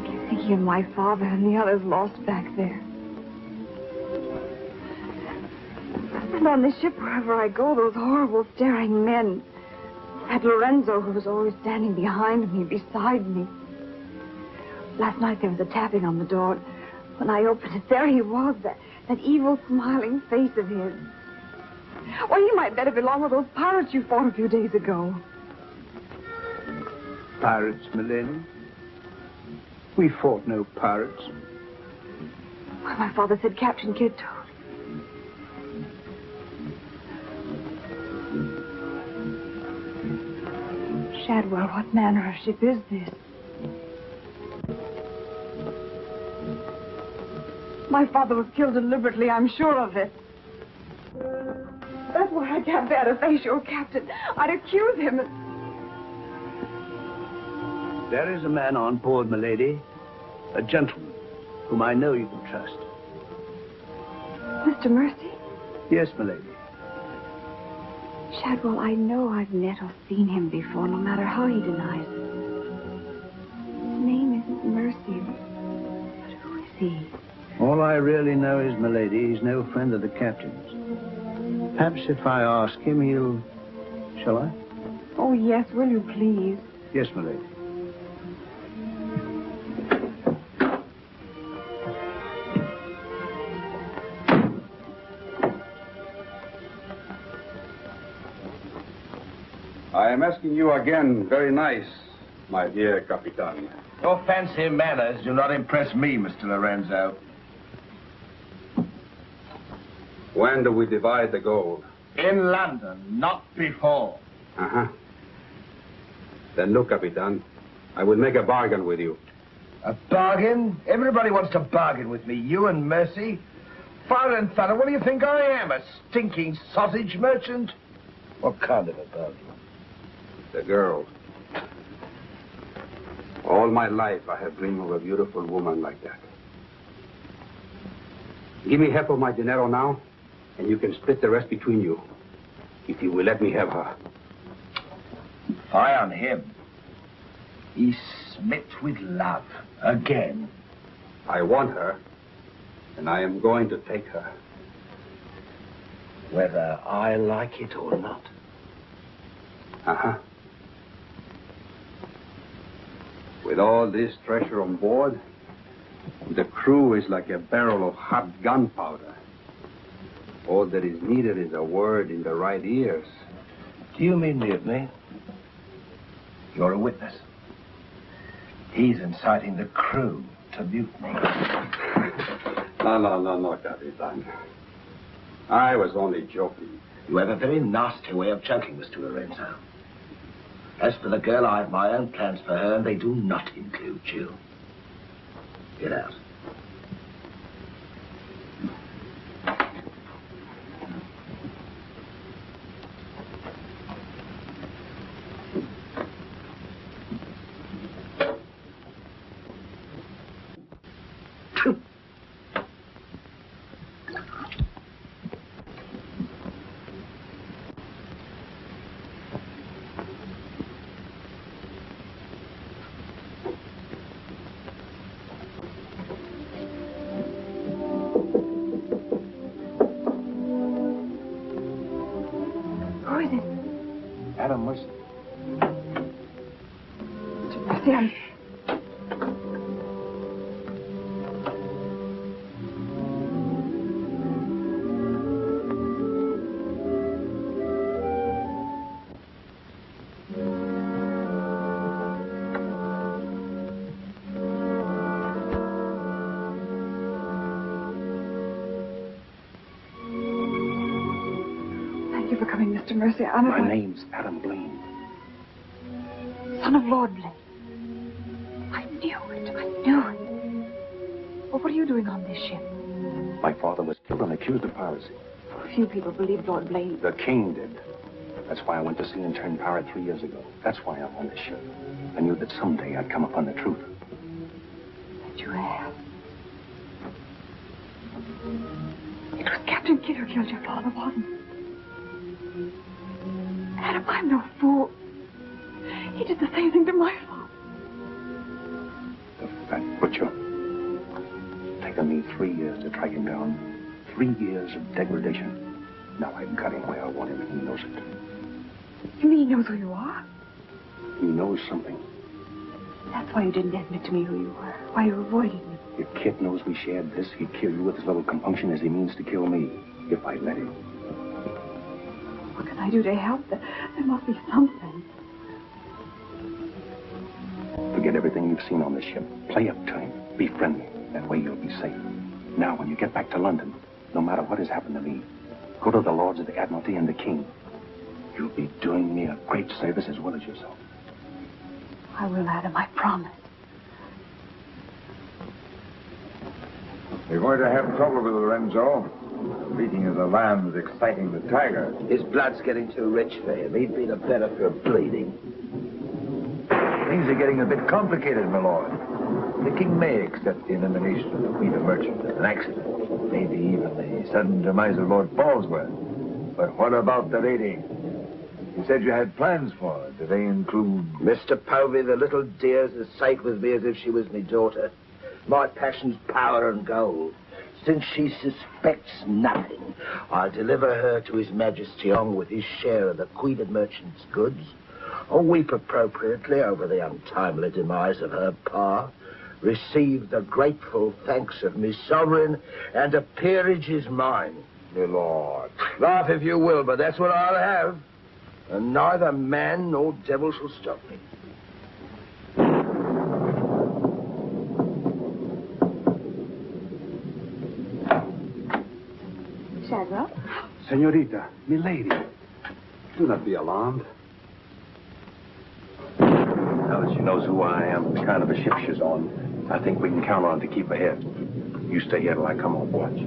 keep thinking of my father and the others lost back there. And on the ship, wherever I go, those horrible staring men. That Lorenzo who was always standing behind me, beside me. Last night there was a tapping on the door. When I opened it, there he was, that evil, smiling face of his. Well, he might better belong with those pirates you fought a few days ago. Pirates, milady? We fought no pirates. Well, my father said Captain Kidd told. Shadwell, what manner of ship is this? My father was killed deliberately, I'm sure of it. That's why I can't bear to face your captain. I'd accuse him. There is a man on board, milady. A gentleman whom I know you can trust. Mr. Mercy? Yes, milady. Shadwell, I know I've met or seen him before, no matter how he denies it. His name isn't Mercy. But who is he? All I really know is, milady, he's no friend of the captain's. Perhaps if I ask him, he'll... Shall I? Oh, yes, will you please? Yes, milady. I am asking you again, very nice, my dear Capitan. Your fancy manners do not impress me, Mr. Lorenzo. When do we divide the gold? In London, not before. Uh-huh. Then look, Capitan, I will make a bargain with you. A bargain? Everybody wants to bargain with me. You and Mercy. Fire and thunder, what do you think I am? A stinking sausage merchant? What kind of a bargain? The girl. All my life I have dreamed of a beautiful woman like that. Give me half of my dinero now, and you can split the rest between you. If you will let me have her. Fie on him. He's smit with love. Again. I want her, and I am going to take her. Whether I like it or not. Uh-huh. With all this treasure on board, the crew is like a barrel of hot gunpowder. All that is needed is a word in the right ears. Do you mean mutiny? You're a witness. He's inciting the crew to mutiny. No, Capitan. I was only joking. You have a very nasty way of joking, Mr. Lorenzo. As for the girl, I have my own plans for her, and they do not include you. Get out. Adam, listen. Sam. Thank you for coming, Mr. Mercy. My name's Adam Blaine. Son of Lord Blaine. I knew it. Well, what are you doing on this ship? My father was killed and accused of piracy. Few people believe Lord Blaine. The king did. That's why I went to sea and turned pirate 3 years ago. That's why I'm on this ship. I knew that someday I'd come upon the truth. That you have. It was Captain Kidd who killed your father, wasn't it? Adam, I'm no fool. He did the same thing to my father. The fat butcher. Taken me 3 years to track him down. 3 years of degradation. Now I've got him where I want him, and he knows it. You mean he knows who you are? He knows something. That's why you didn't admit to me who you were. Why you avoided me. If Kit knows we shared this, he'd kill you with as little compunction as he means to kill me, if I let him. What can I do to help? There must be something. Forget everything you've seen on this ship. Play up to him. Be friendly. That way you'll be safe. Now, when you get back to London, no matter what has happened to me, go to the Lords of the Admiralty and the King. You'll be doing me a great service as well as yourself. I will, Adam. I promise. You're going to have trouble with Lorenzo. The beating of the lamb is exciting the tiger. His blood's getting too rich for him. He'd be the better for bleeding. Things are getting a bit complicated, my lord. The king may accept the elimination of the Queen of Merchants as an accident. Maybe even the sudden demise of Lord Falsworth. But what about the lady? You said you had plans for her. Do they include... Mr. Povey, the little dear's as safe with me as if she was my daughter. My passion's power and gold. Since she suspects nothing, I'll deliver her to His Majesty on with his share of the Queen of Merchants' goods, or weep appropriately over the untimely demise of her pa, receive the grateful thanks of me sovereign, and a peerage is mine. My lord. Laugh if you will, but that's what I'll have. And neither man nor devil shall stop me. Shadwell. Senorita, milady, do not be alarmed. Now that she knows who I am, the kind of a ship she's on, I think we can count on her to keep ahead. You stay here till I come on watch.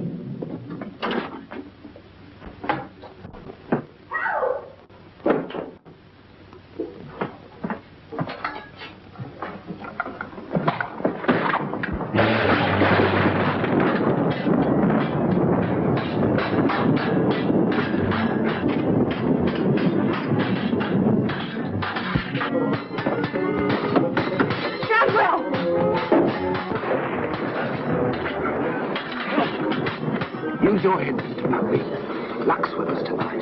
Use your head, Mr. Buckley. Luck's with us tonight.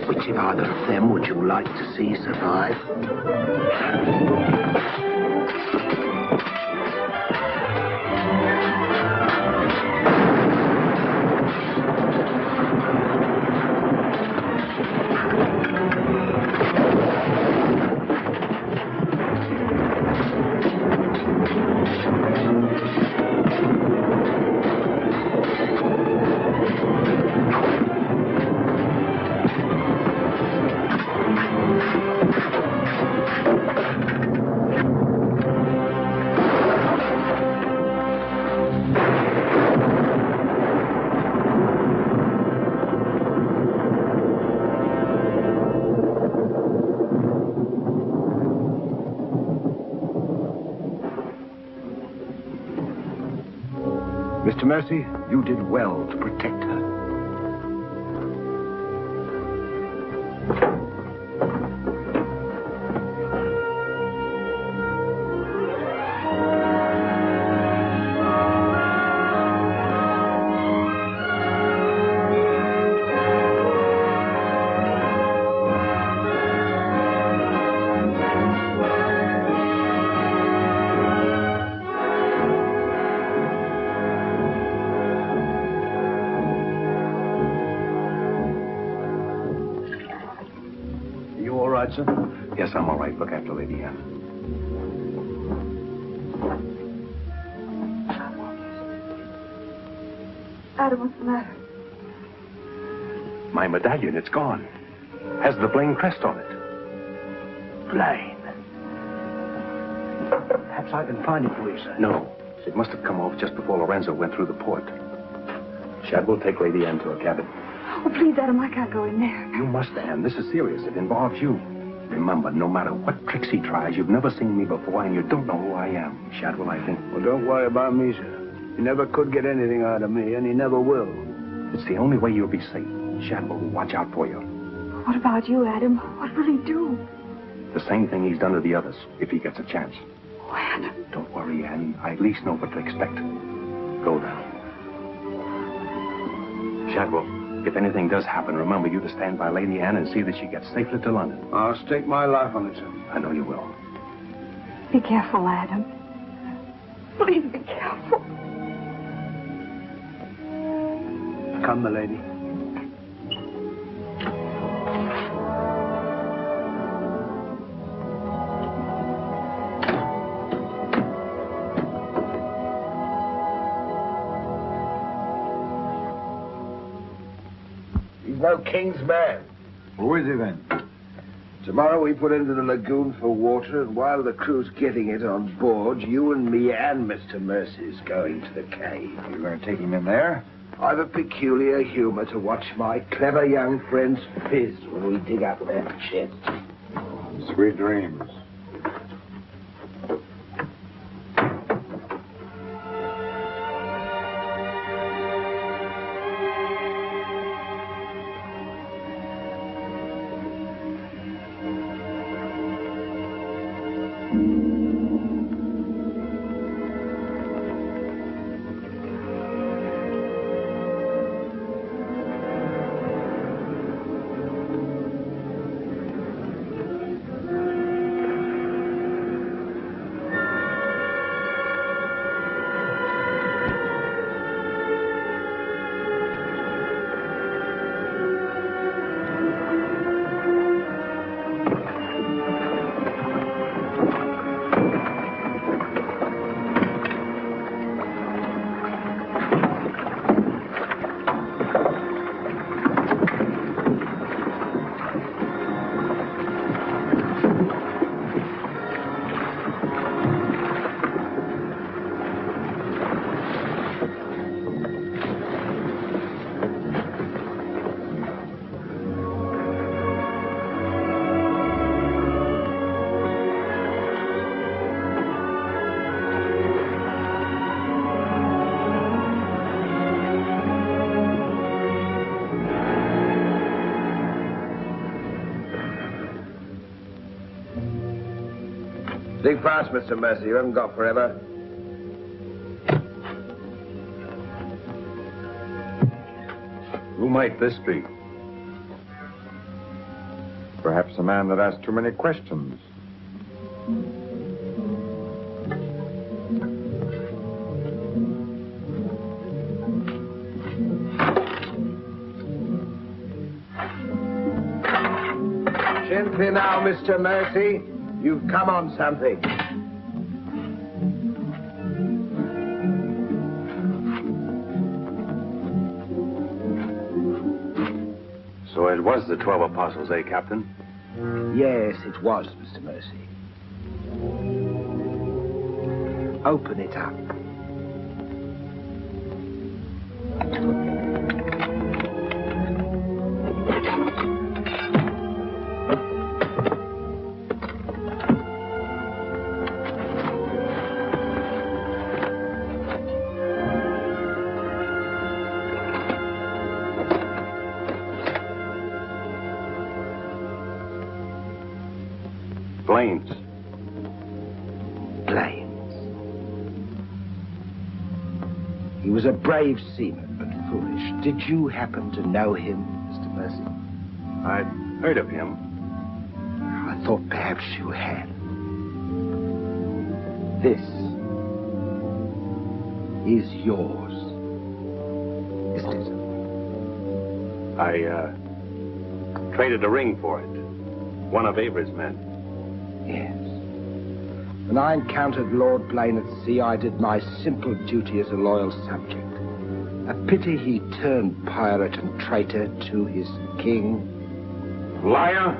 Which of either of them would you like to see survive? Mr. Mercy, you did well to protect her. Sir? Yes, I'm all right. Look after Lady Anne. Adam, what's the matter? My medallion, it's gone. Has the Blaine crest on it. Blaine. Perhaps I can find it for you, sir. No. It must have come off just before Lorenzo went through the port. Shadwell, take Lady Anne to her cabin. Oh, please, Adam, I can't go in there. You must, Anne. This is serious. It involves you. Remember, no matter what tricks he tries, you've never seen me before, and you don't know who I am. Shadwell, I think. Well, don't worry about me, sir. You never could get anything out of me, and you never will. It's the only way you'll be safe. Shadwell will watch out for you. What about you, Adam? What will he do? The same thing he's done to the others, if he gets a chance. Oh, Adam. Don't worry, Anne. I at least know what to expect. Go now. Shadwell, if anything does happen, remember you to stand by Lady Anne and see that she gets safely to London. I'll stake my life on it, sir. I know you will. Be careful, Adam. Please be careful. Come, my lady. He's no king's man. Who is he then? Tomorrow we put into the lagoon for water, and while the crew's getting it on board, you and me and Mr. Mercy's going to the cave. You're going to take him in there? I've a peculiar humor to watch my clever young friends fizz when we dig up that chest. Sweet dreams. Speak fast, Mr. Mercer. You haven't got forever. Who might this be? Perhaps a man that asked too many questions. Gently now, Mr. Mercy. You've come on something. So it was the 12 apostles, eh, Captain? Yes, it was, Mr. Mercy. Open it up. Blaines. Blaines. He was a brave seaman, but foolish. Did you happen to know him, Mr. Mercy? I'd heard of him. I thought perhaps you had. This is yours, isn't it? I traded a ring for it. One of Avery's men. Yes. When I encountered Lord Blaine at sea, I did my simple duty as a loyal subject. A pity he turned pirate and traitor to his king. Liar!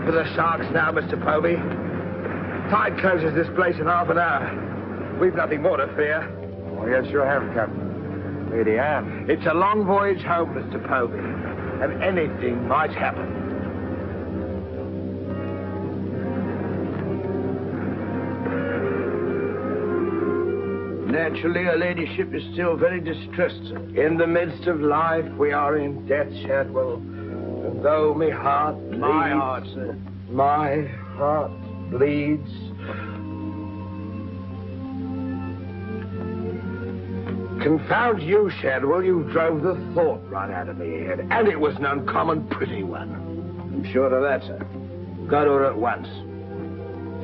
For the sharks now, Mr. Povey. Tide closes this place in half an hour. We've nothing more to fear. Oh, yes, you have, Captain. Lady Anne. It's a long voyage home, Mr. Povey, and anything might happen. Naturally, her ladyship is still very distressed, sir. In the midst of life, we are in death, Shadwell. And though my heart bleeds... My heart, sir. My heart bleeds. Confound you, Shadwell. You drove the thought right out of my head. And it was an uncommon pretty one. I'm sure of that, sir. Go to her at once.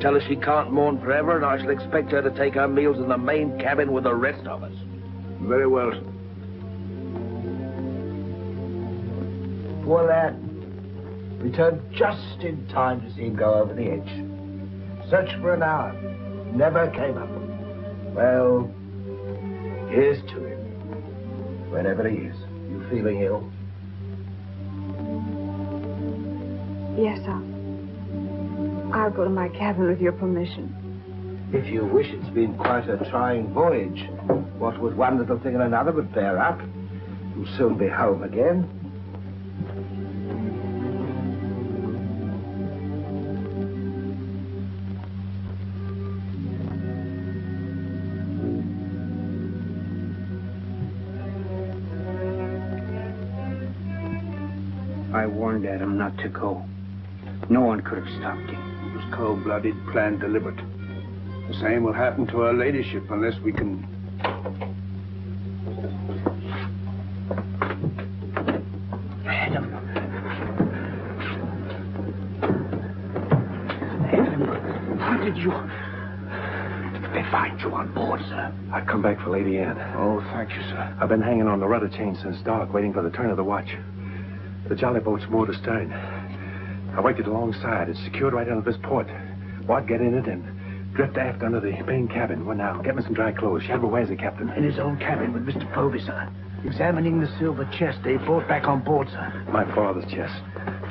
Tell her she can't mourn forever, and I shall expect her to take her meals in the main cabin with the rest of us. Very well, sir. Poor lad. Returned just in time to see him go over the edge. Searched for an hour. Never came up. Well, here's to him. Wherever he is. You feeling ill? Yes, I'll go to my cabin with your permission. If you wish, it's been quite a trying voyage. What with one little thing and another would bear up. You'll soon be home again. I warned Adam not to go. No one could have stopped him. It was cold-blooded, planned, deliberate. The same will happen to her ladyship unless we can... Adam, how did you... They find you on board, sir? I've come back for Lady Anne. Oh, thank you, sir. I've been hanging on the rudder chain since dark, waiting for the turn of the watch. The jolly boat's moored astern. I waited alongside. It's secured right under this port. Bart, get in it and drift aft under the main cabin. Well, now, get me some dry clothes. Shadwell, where's the captain? In his own cabin with Mr. Povey, sir. Examining the silver chest they brought back on board, sir. My father's chest.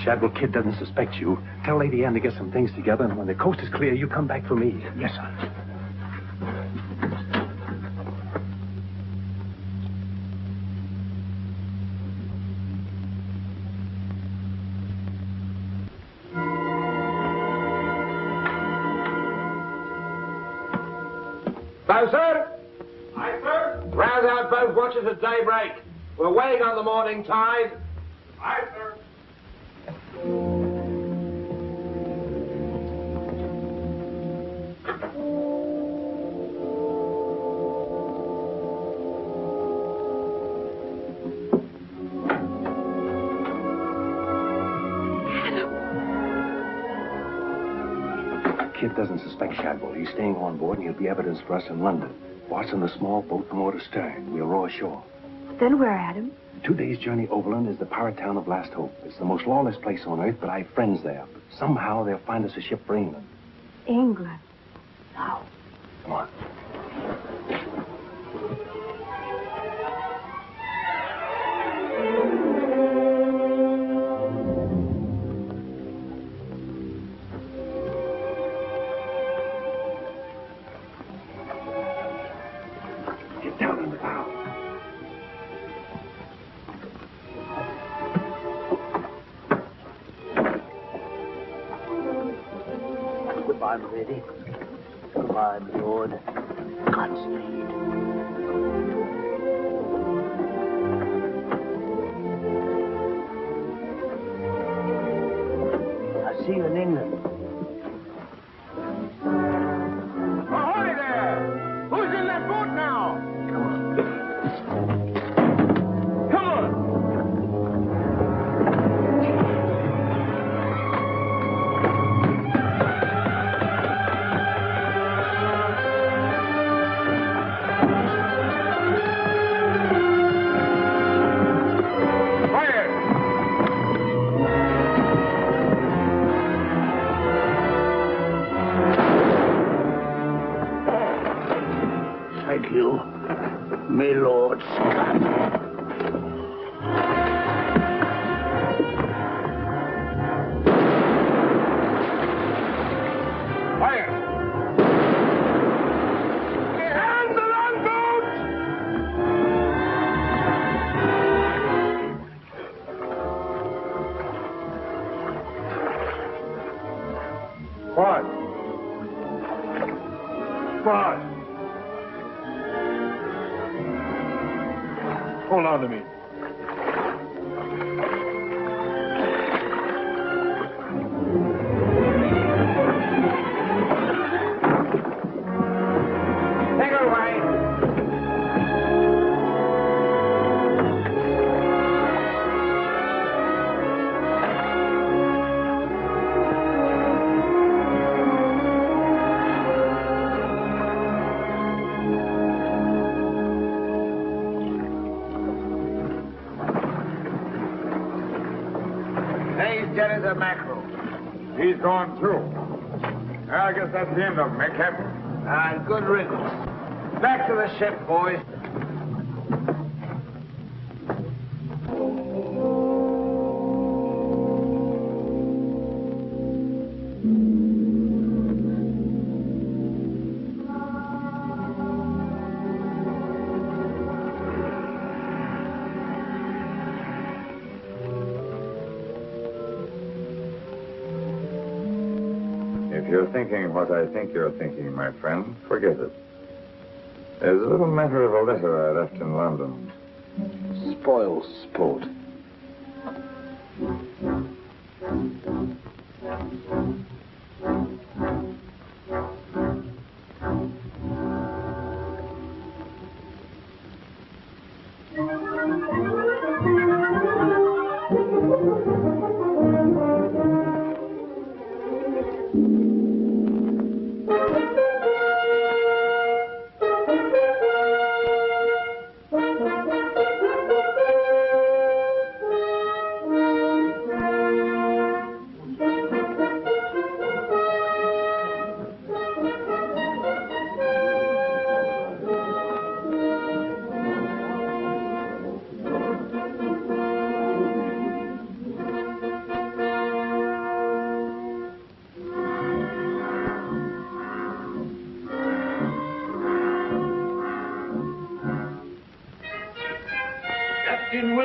Shadwell Kid doesn't suspect you. Tell Lady Anne to get some things together, and when the coast is clear, you come back for me. Yes, sir. Bow, sir? Aye, sir. Rouse out both watches at daybreak. We're waiting on the morning tide. Aye, sir. Kid doesn't suspect Shadwell. He's staying on board, and he'll be evidence for us in London. Bart's in the small boat from Moore to stern. We'll row ashore. Then where, Adam? 2 days' journey overland is the pirate town of Last Hope. It's the most lawless place on earth, but I have friends there. But somehow they'll find us a ship for England. England. Now, come on. Get down in the bow. Goodbye, my lady. Goodbye, my lord. Godspeed. I'll see you in England. Ahoy there! Who's in that boat now? Come on! Thank you, my lord Scott. Fire! And the longboat! Bart. Bart. Hold on to me. Take her away! These jetties are mackerel. He's gone too. I guess that's the end of him, eh, Captain? Good riddance. Back to the ship, boys. If you're thinking what I think you're thinking, my friend, forget it. There's a little matter of a letter I left in London. Spoil sport.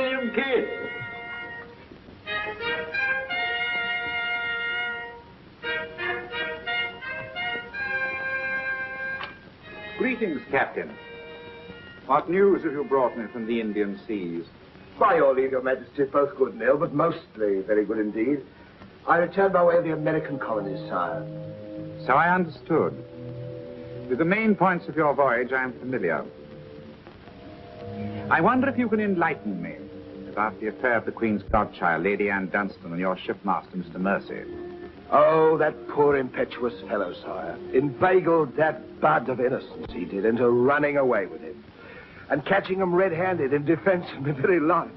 William Kidd. Greetings, Captain. What news have you brought me from the Indian seas? By your leave, Your Majesty, both good and ill, but mostly very good indeed. I returned by way of the American colonies, sire. So I understood. With the main points of your voyage, I am familiar. I wonder if you can enlighten me about the affair of the Queen's godchild, Lady Anne Dunstan, and your shipmaster, Mr. Mercy. Oh, that poor impetuous fellow, sire. Inveigled that bud of innocence, he did, into running away with him. And catching him red-handed in defense of my very life.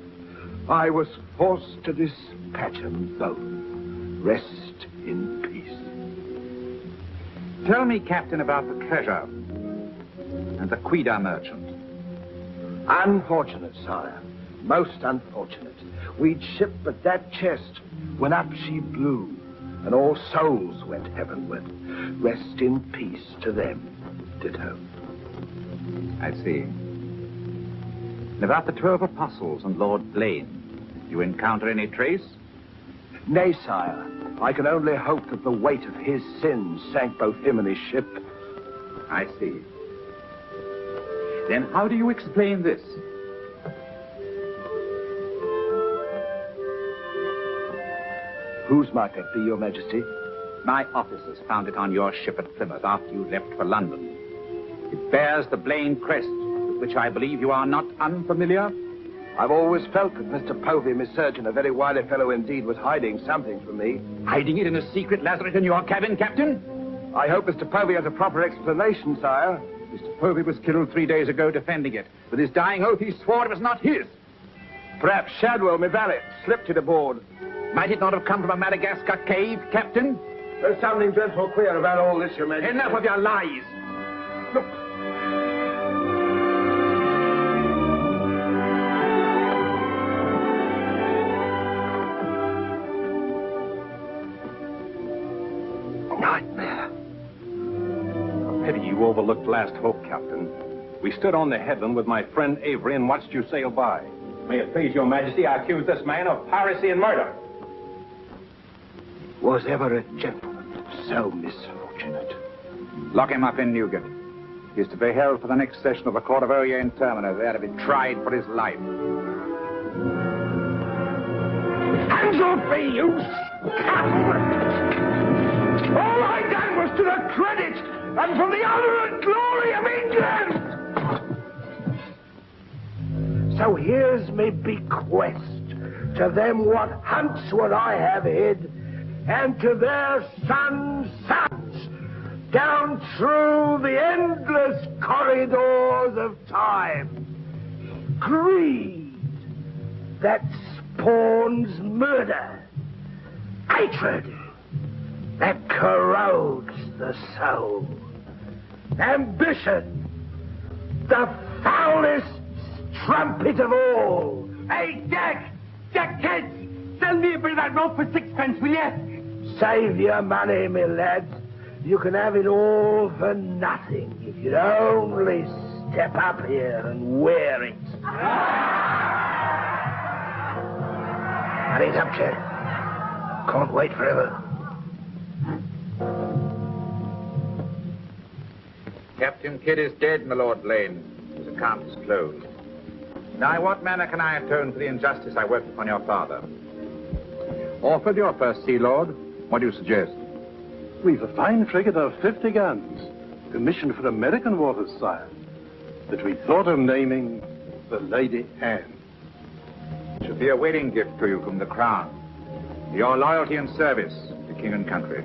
I was forced to dispatch them both. Rest in peace. Tell me, Captain, about the treasure and the Quida merchant. Unfortunate, sire. Most unfortunate. We'd shipped but that chest when up she blew, and all souls went heavenward. Rest in peace to them. Ditto. I see. And about the 12 apostles and Lord Blaine, did you encounter any trace? Nay, sire. I can only hope that the weight of his sins sank both him and his ship. I see. Then how do you explain this? Whose might that be, Your Majesty? My officers found it on your ship at Plymouth after you left for London. It bears the Blaine crest, with which I believe you are not unfamiliar. I've always felt that Mr. Povey, my surgeon, a very wily fellow indeed, was hiding something from me. Hiding it in a secret lazaret in your cabin, Captain? I hope Mr. Povey has a proper explanation, sire. Mr. Povey was killed 3 days ago defending it. With his dying oath, he swore it was not his. Perhaps Shadwell, my valet, slipped it aboard. Might it not have come from a Madagascar cave, Captain? There's something dreadful queer about all this, Your Majesty. Enough of your lies. Look. Nightmare. Pity you overlooked last hope, Captain. We stood on the headland with my friend Avery and watched you sail by. May it please Your Majesty, I accuse this man of piracy and murder. Was ever a gentleman so misfortunate? Lock him up in Newgate. He is to be held for the next session of the Court of Oyer in Terminer, there to be tried for his life. Hands off me, you scum! All I done was to the credit and for the honor and glory of England! So here's me bequest to them what hunts what I have hid, and to their sons' sons, down through the endless corridors of time. Greed that spawns murder. Hatred that corrodes the soul. Ambition, the foulest strumpet of all. Hey, Jack! Jack Kent! Sell me a bit of that rope for 6 will you? Save your money, my lad. You can have it all for nothing if you'd only step up here and wear it. Hurry it up, Jack. Can't wait forever. Captain Kidd is dead, my Lord Blaine. His account is closed. Now, in what manner can I atone for the injustice I worked upon your father? Orford, your first Sea Lord, what do you suggest? We've a fine frigate of 50 guns, commissioned for American waters, sire, that we thought of naming the Lady Anne. It should be a wedding gift to you from the Crown. For your loyalty and service to king and country.